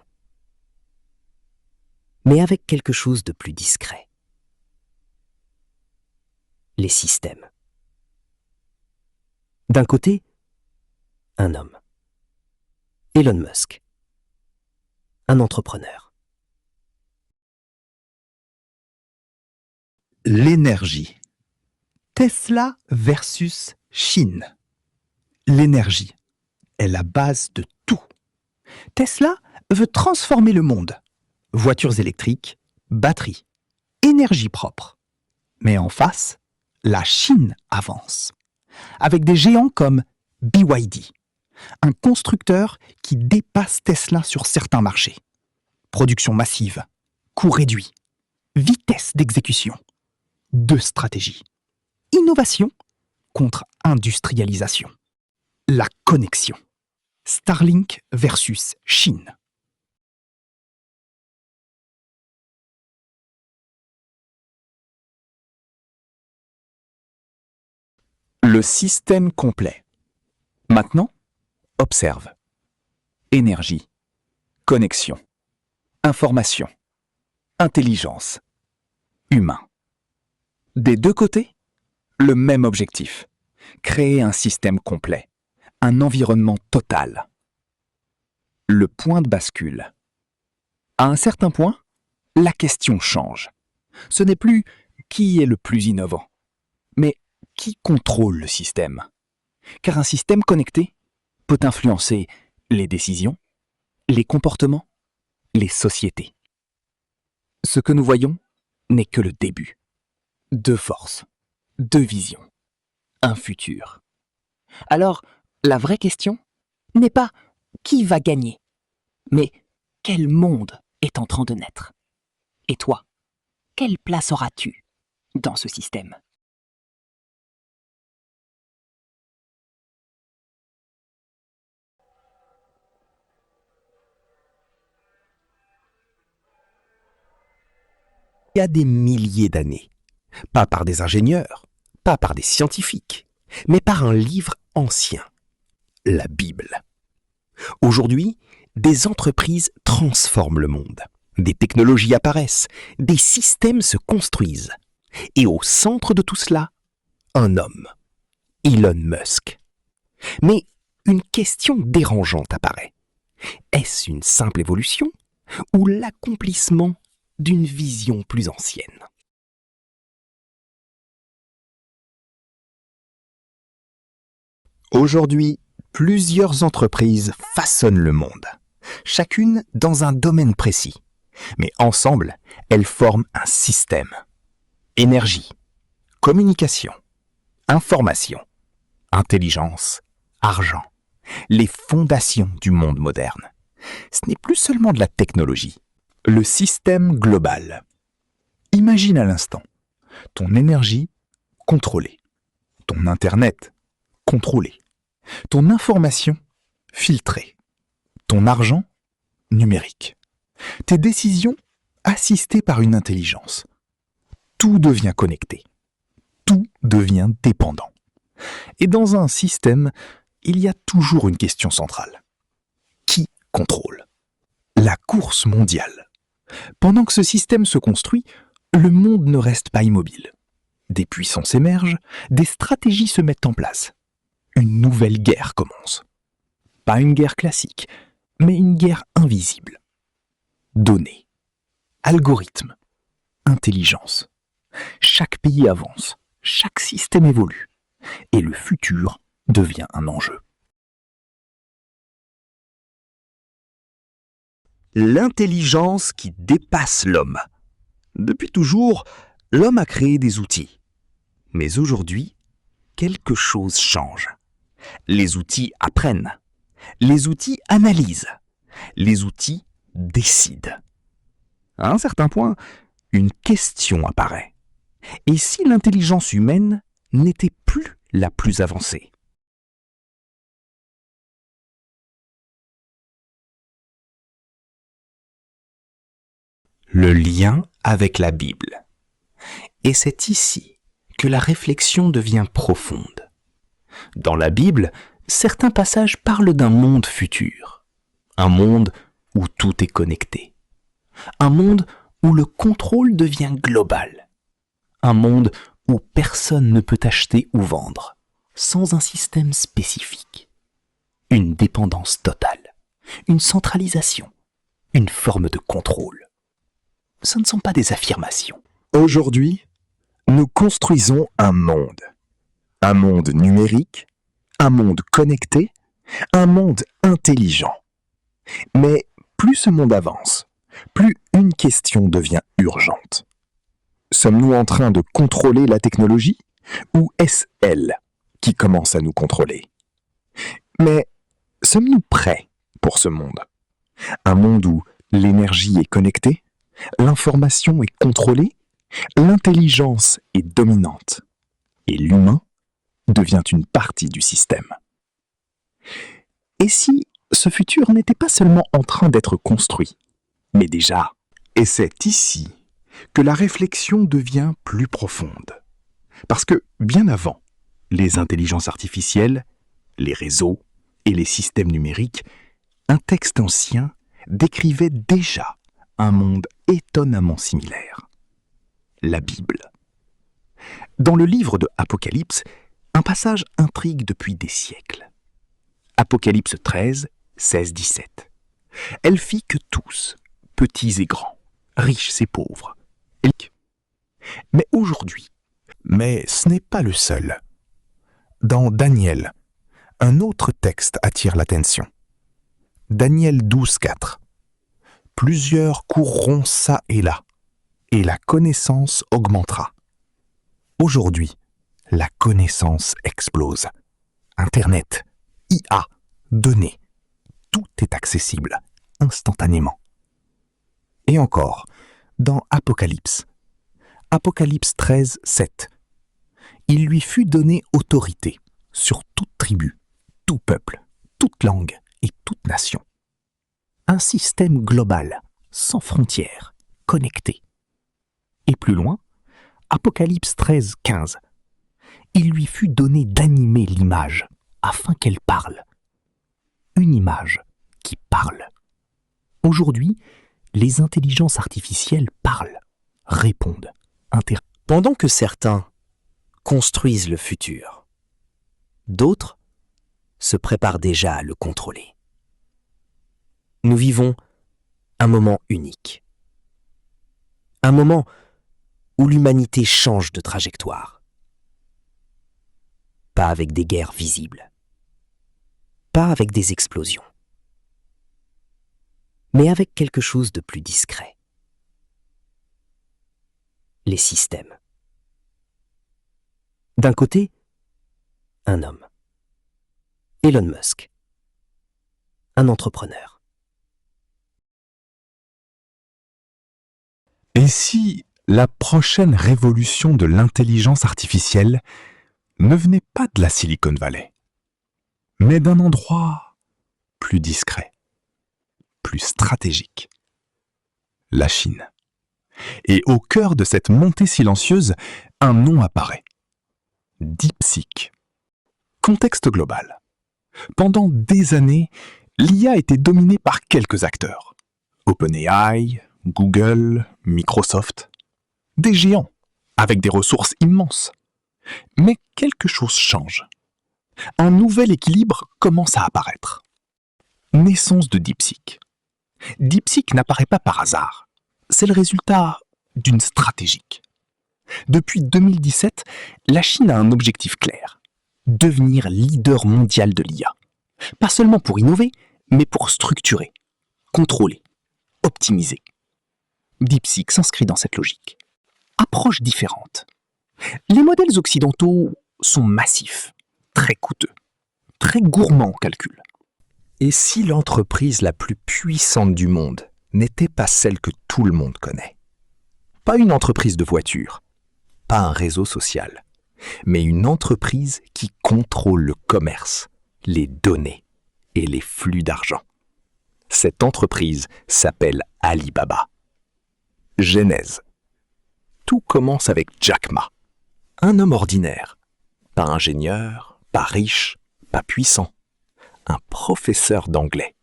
Mais avec quelque chose de plus discret. Les systèmes. D'un côté, un homme. Elon Musk. Un entrepreneur. L'énergie. Tesla versus Chine. L'énergie est la base de tout. Tesla veut transformer le monde. Voitures électriques, batterie, énergie propre. Mais en face, la Chine avance, avec des géants comme BYD, un constructeur qui dépasse Tesla sur certains marchés. Production massive, coûts réduits, vitesse d'exécution, deux stratégies. Innovation contre industrialisation. La connexion. Starlink versus Chine. Le système complet. Maintenant, observe. Énergie, connexion, information, intelligence, humain. Des deux côtés, le même objectif. Créer un système complet, un environnement total. Le point de bascule. À un certain point, la question change. Ce n'est plus qui est le plus innovant, mais qui contrôle le système. Car un système connecté peut influencer les décisions, les comportements, les sociétés. Ce que nous voyons n'est que le début. Deux forces, deux visions, un futur. Alors, la vraie question n'est pas qui va gagner, mais quel monde est en train de naître. Et toi, quelle place auras-tu dans ce système ? Il y a des milliers d'années, pas par des ingénieurs, pas par des scientifiques, mais par un livre ancien, la Bible. Aujourd'hui, des entreprises transforment le monde, des technologies apparaissent, des systèmes se construisent. Et au centre de tout cela, un homme, Elon Musk. Mais une question dérangeante apparaît. Est-ce une simple évolution ou l'accomplissement d'une vision plus ancienne ? Aujourd'hui, plusieurs entreprises façonnent le monde, chacune dans un domaine précis. Mais ensemble, elles forment un système. Énergie, communication, information, intelligence, argent, les fondations du monde moderne. Ce n'est plus seulement de la technologie. Le système global. Imagine à l'instant ton énergie contrôlée, ton Internet contrôlé, ton information filtrée, ton argent numérique, tes décisions assistées par une intelligence. Tout devient connecté, tout devient dépendant. Et dans un système, il y a toujours une question centrale. Qui contrôle ? La course mondiale. Pendant que ce système se construit, le monde ne reste pas immobile. Des puissances émergent, des stratégies se mettent en place. Une nouvelle guerre commence. Pas une guerre classique, mais une guerre invisible. Données, algorithmes, intelligence. Chaque pays avance, chaque système évolue, et le futur devient un enjeu. L'intelligence qui dépasse l'homme. Depuis toujours, l'homme a créé des outils. Mais aujourd'hui, quelque chose change. Les outils apprennent. Les outils analysent. Les outils décident. À un certain point, une question apparaît. Et si l'intelligence humaine n'était plus la plus avancée ? Le lien avec la Bible. Et c'est ici que la réflexion devient profonde. Dans la Bible, certains passages parlent d'un monde futur, un monde où tout est connecté, un monde où le contrôle devient global, un monde où personne ne peut acheter ou vendre sans un système spécifique, une dépendance totale, une centralisation, une forme de contrôle. Ce ne sont pas des affirmations. Aujourd'hui, nous construisons un monde numérique, un monde connecté, un monde intelligent. Mais plus ce monde avance, plus une question devient urgente. Sommes-nous en train de contrôler la technologie ou est-ce elle qui commence à nous contrôler? Mais sommes-nous prêts pour ce monde? Un monde où l'énergie est connectée, l'information est contrôlée, l'intelligence est dominante et l'humain devient une partie du système. Et si ce futur n'était pas seulement en train d'être construit, mais déjà? Et c'est ici que la réflexion devient plus profonde. Parce que, bien avant, les intelligences artificielles, les réseaux et les systèmes numériques, un texte ancien décrivait déjà un monde étonnamment similaire. La Bible. Dans le livre de Apocalypse, un passage intrigue depuis des siècles. Apocalypse 13, 16-17. Elle fit que tous, petits et grands, riches et pauvres. Mais aujourd'hui, mais ce n'est pas le seul. Dans Daniel, un autre texte attire l'attention. Daniel 12, 4. Plusieurs courront çà et là, et la connaissance augmentera. Aujourd'hui, la connaissance explose. Internet, IA, données, tout est accessible instantanément. Et encore, dans Apocalypse 13, 7, il lui fut donné autorité sur toute tribu, tout peuple, toute langue et toute nation. Un système global, sans frontières, connecté. Et plus loin, Apocalypse 13, 15, il lui fut donné d'animer l'image afin qu'elle parle. Une image qui parle. Aujourd'hui, les intelligences artificielles parlent, répondent, Pendant que certains construisent le futur, d'autres se préparent déjà à le contrôler. Nous vivons un moment unique. Un moment où l'humanité change de trajectoire. Pas avec des guerres visibles. Pas avec des explosions. Mais avec quelque chose de plus discret. Les systèmes. D'un côté, un homme. Elon Musk. Un entrepreneur. Et si la prochaine révolution de l'intelligence artificielle ne venait pas de la Silicon Valley, mais d'un endroit plus discret, plus stratégique, la Chine. Et au cœur de cette montée silencieuse, un nom apparaît. DeepSeek. Contexte global. Pendant des années, l'IA était dominée par quelques acteurs. OpenAI, Google, Microsoft. Des géants, avec des ressources immenses. Mais quelque chose change. Un nouvel équilibre commence à apparaître. Naissance de DeepSeek. DeepSeek n'apparaît pas par hasard. C'est le résultat d'une stratégie. Depuis 2017, la Chine a un objectif clair. Devenir leader mondial de l'IA. Pas seulement pour innover, mais pour structurer, contrôler, optimiser. DeepSeek s'inscrit dans cette logique. Approche différente. Les modèles occidentaux sont massifs, très coûteux, très gourmands en calcul. Et si l'entreprise la plus puissante du monde n'était pas celle que tout le monde connaît? Pas une entreprise de voitures, pas un réseau social, mais une entreprise qui contrôle le commerce, les données et les flux d'argent. Cette entreprise s'appelle Alibaba. Genèse. Tout commence avec Jack Ma, un homme ordinaire, pas ingénieur, pas riche, pas puissant, un professeur d'anglais.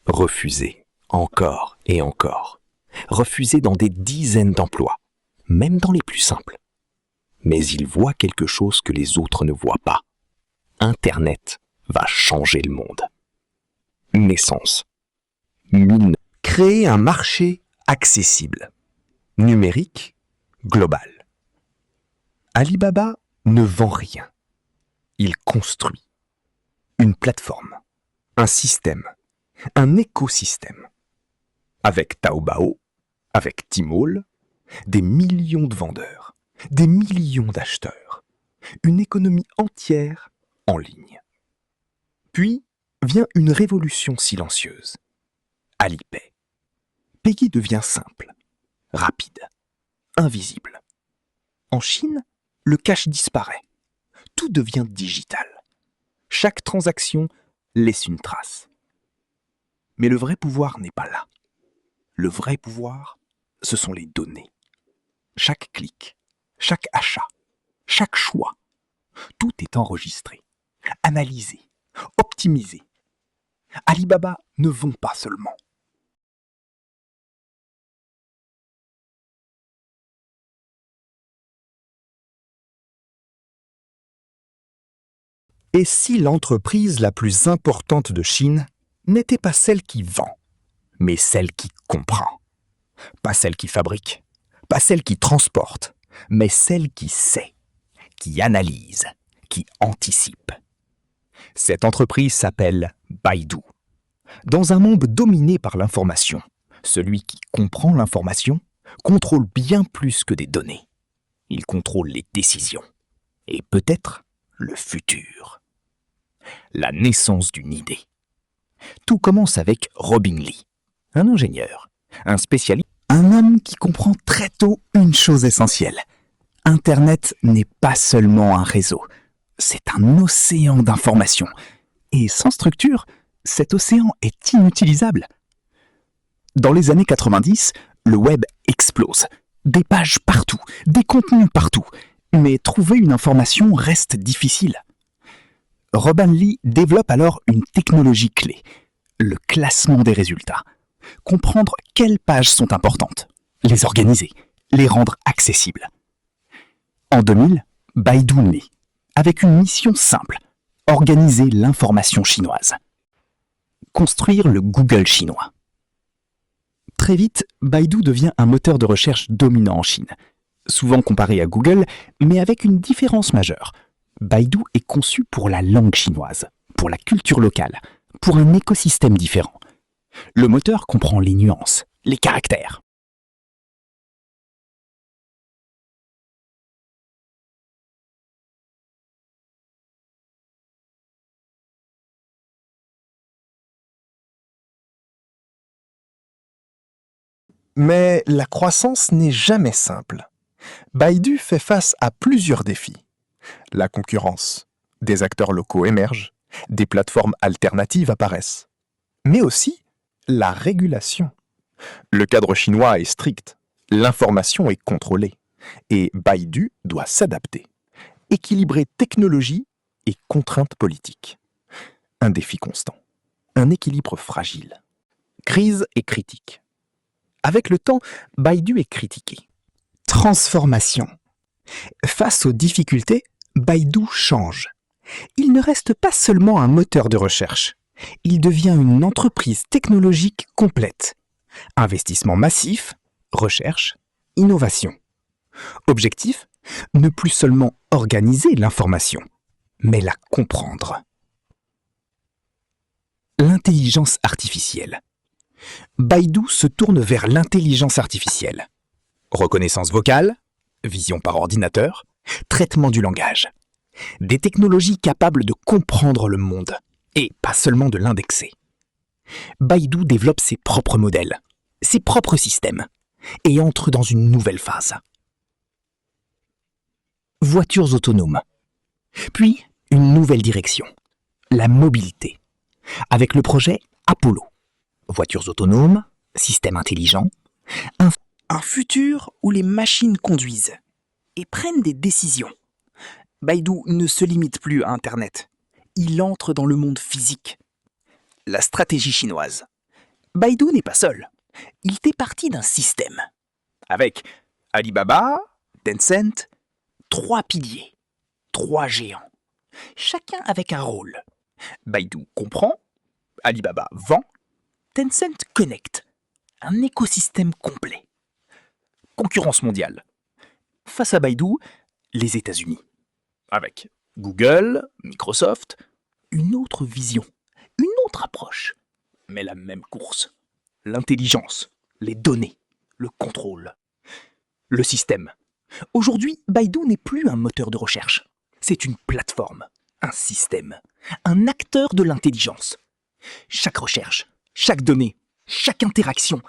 Refusé, encore et encore. Refusé dans des dizaines d'emplois, même dans les plus simples. Mais il voit quelque chose que les autres ne voient pas. Internet va changer le monde. Naissance. Créer un marché accessible, numérique, global. Alibaba ne vend rien. Il construit une plateforme, un système, un écosystème. Avec Taobao, Avec Tmall, des millions de vendeurs, des millions d'acheteurs, une économie entière en ligne. Puis vient une révolution silencieuse. Alipay. Payé devient simple, rapide, invisible. En Chine, le cash disparaît. Tout devient digital. Chaque transaction laisse une trace. Mais le vrai pouvoir n'est pas là. Le vrai pouvoir, ce sont les données. Chaque clic, chaque achat, chaque choix, tout est enregistré, analysé, optimisé. Alibaba ne vend pas seulement. Et si l'entreprise la plus importante de Chine n'était pas celle qui vend, mais celle qui comprend? Pas celle qui fabrique, pas celle qui transporte, mais celle qui sait, qui analyse, qui anticipe. Cette entreprise s'appelle Baidu. Dans un monde dominé par l'information, celui qui comprend l'information contrôle bien plus que des données. Il contrôle les décisions et peut-être le futur. La naissance d'une idée. Tout commence avec Robin Li, un ingénieur, un spécialiste, un homme qui comprend très tôt une chose essentielle. Internet n'est pas seulement un réseau, c'est un océan d'informations. Et sans structure, cet océan est inutilisable. Dans les années 90, le web explose. Des pages partout, des contenus partout. Mais trouver une information reste difficile. Robin Li développe alors une technologie clé, le classement des résultats. Comprendre quelles pages sont importantes, les organiser, les rendre accessibles. En 2000, Baidu naît, avec une mission simple, organiser l'information chinoise. Construire le Google chinois. Très vite, Baidu devient un moteur de recherche dominant en Chine, souvent comparé à Google, mais avec une différence majeure. Baidu est conçu pour la langue chinoise, pour la culture locale, pour un écosystème différent. Le moteur comprend les nuances, les caractères. Mais la croissance n'est jamais simple. Baidu fait face à plusieurs défis. La concurrence, des acteurs locaux émergent, des plateformes alternatives apparaissent. Mais aussi la régulation. Le cadre chinois est strict, l'information est contrôlée, et Baidu doit s'adapter, équilibrer technologie et contraintes politiques. Un défi constant, un équilibre fragile. Crise et critique. Avec le temps, Baidu est critiqué. Transformation. Face aux difficultés, Baidu change. Il ne reste pas seulement un moteur de recherche. Il devient une entreprise technologique complète. Investissement massif, recherche, innovation. Objectif, ne plus seulement organiser l'information, mais la comprendre. L'intelligence artificielle. Baidu se tourne vers l'intelligence artificielle. Reconnaissance vocale, vision par ordinateur, traitement du langage. Des technologies capables de comprendre le monde, et pas seulement de l'indexer. Baidu développe ses propres modèles, ses propres systèmes, et entre dans une nouvelle phase. Voitures autonomes. Puis, une nouvelle direction, la mobilité, avec le projet Apollo. Voitures autonomes, systèmes intelligents, un futur où les machines conduisent et prennent des décisions. Baidu ne se limite plus à Internet. Il entre dans le monde physique. La stratégie chinoise. Baidu n'est pas seul. Il fait partie d'un système. Avec Alibaba, Tencent, 3 piliers, 3 géants. Chacun avec un rôle. Baidu comprend, Alibaba vend, Tencent connecte. Un écosystème complet. Concurrence mondiale. Face à Baidu, les États-Unis. Avec Google, Microsoft, une autre vision, une autre approche, mais la même course. L'intelligence, les données, le contrôle. Le système. Aujourd'hui, Baidu n'est plus un moteur de recherche. C'est une plateforme, un système, un acteur de l'intelligence. Chaque recherche, chaque donnée, chaque interaction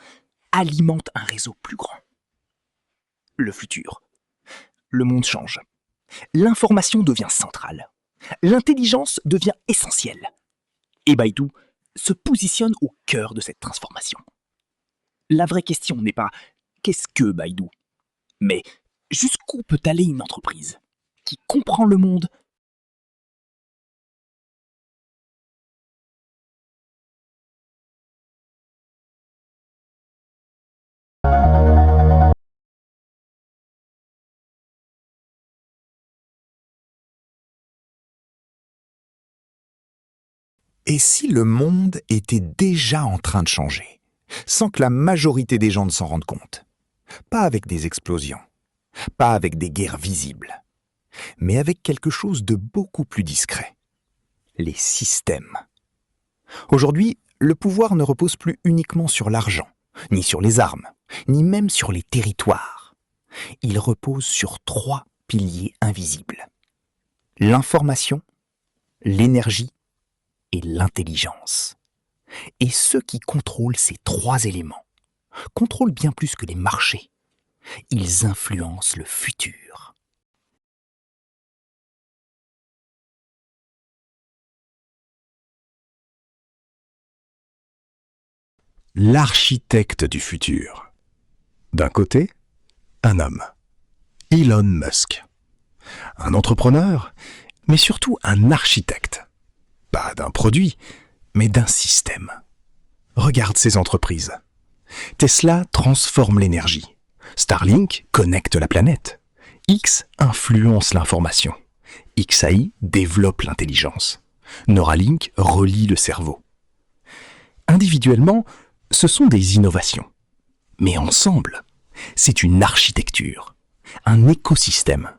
alimente un réseau plus grand. Le futur. Le monde change. L'information devient centrale. L'intelligence devient essentielle. Et Baidu se positionne au cœur de cette transformation. La vraie question n'est pas « qu'est-ce que Baidu ?», mais jusqu'où peut aller une entreprise qui comprend le monde ? Et si le monde était déjà en train de changer, sans que la majorité des gens ne s'en rendent compte? Pas avec des explosions, pas avec des guerres visibles, mais avec quelque chose de beaucoup plus discret. Les systèmes. Aujourd'hui, le pouvoir ne repose plus uniquement sur l'argent, ni sur les armes, ni même sur les territoires. Il repose sur 3 piliers invisibles. L'information, l'énergie et l'intelligence. Et ceux qui contrôlent ces 3 éléments contrôlent bien plus que les marchés. Ils influencent le futur. L'architecte du futur. D'un côté, un homme, Elon Musk. Un entrepreneur, mais surtout un architecte. Pas d'un produit, mais d'un système. Regarde ces entreprises. Tesla transforme l'énergie. Starlink connecte la planète. X influence l'information. XAI développe l'intelligence. Neuralink relie le cerveau. Individuellement, ce sont des innovations. Mais ensemble, c'est une architecture, un écosystème,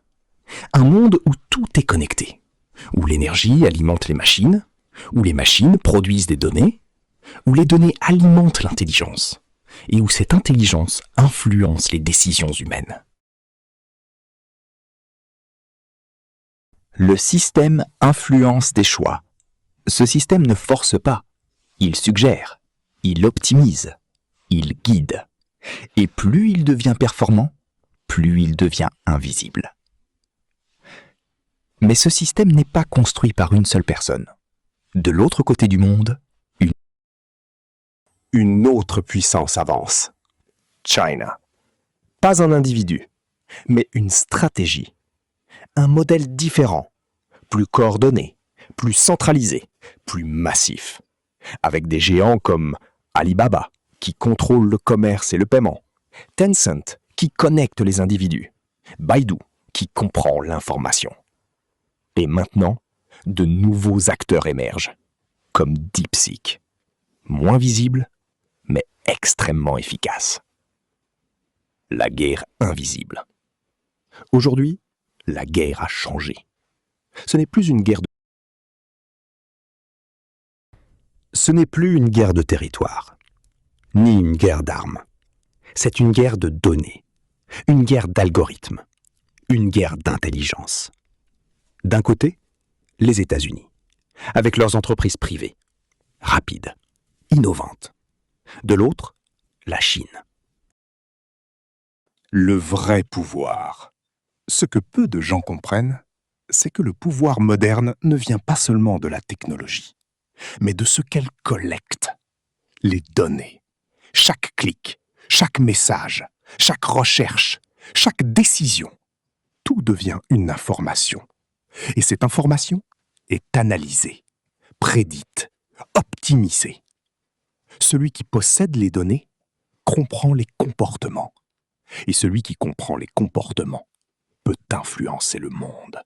un monde où tout est connecté, où l'énergie alimente les machines, où les machines produisent des données, où les données alimentent l'intelligence, et où cette intelligence influence les décisions humaines. Le système influence des choix. Ce système ne force pas, il suggère, il optimise, il guide. Et plus il devient performant, plus il devient invisible. Mais ce système n'est pas construit par une seule personne. De l'autre côté du monde, Une autre puissance avance. China. Pas un individu, mais une stratégie. Un modèle différent, plus coordonné, plus centralisé, plus massif. Avec des géants comme Alibaba, qui contrôle le commerce et le paiement, Tencent, qui connecte les individus, Baidu, qui comprend l'information. Et maintenant, de nouveaux acteurs émergent, comme DeepSeek. Moins visible, mais extrêmement efficace. La guerre invisible. Aujourd'hui, la guerre a changé. Ce n'est plus une guerre de territoire, ni une guerre d'armes. C'est une guerre de données, une guerre d'algorithmes, une guerre d'intelligence. D'un côté, les États-Unis, avec leurs entreprises privées, rapides, innovantes. De l'autre, la Chine. Le vrai pouvoir. Ce que peu de gens comprennent, c'est que le pouvoir moderne ne vient pas seulement de la technologie, mais de ce qu'elle collecte. Les données. Chaque clic, chaque message, chaque recherche, chaque décision. Tout devient une information. Et cette information est analysée, prédite, optimisée. Celui qui possède les données comprend les comportements. Et celui qui comprend les comportements peut influencer le monde.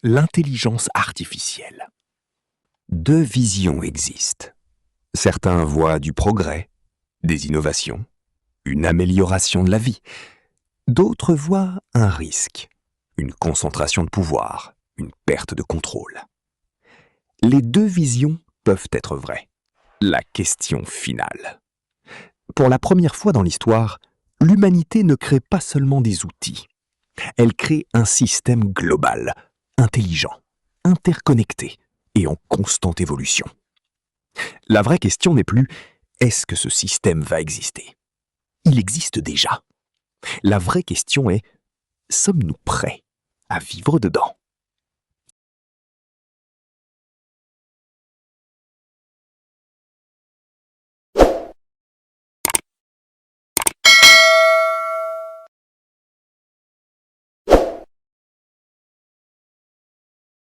L'intelligence artificielle. 2 visions existent. Certains voient du progrès, des innovations, une amélioration de la vie. D'autres voient un risque, une concentration de pouvoir, une perte de contrôle. Les 2 visions peuvent être vraies. La question finale. Pour la première fois dans l'histoire, l'humanité ne crée pas seulement des outils. Elle crée un système global, intelligent, interconnecté et en constante évolution. La vraie question n'est plus « est-ce que ce système va exister ?» Il existe déjà. La vraie question est « sommes-nous prêts à vivre dedans ?»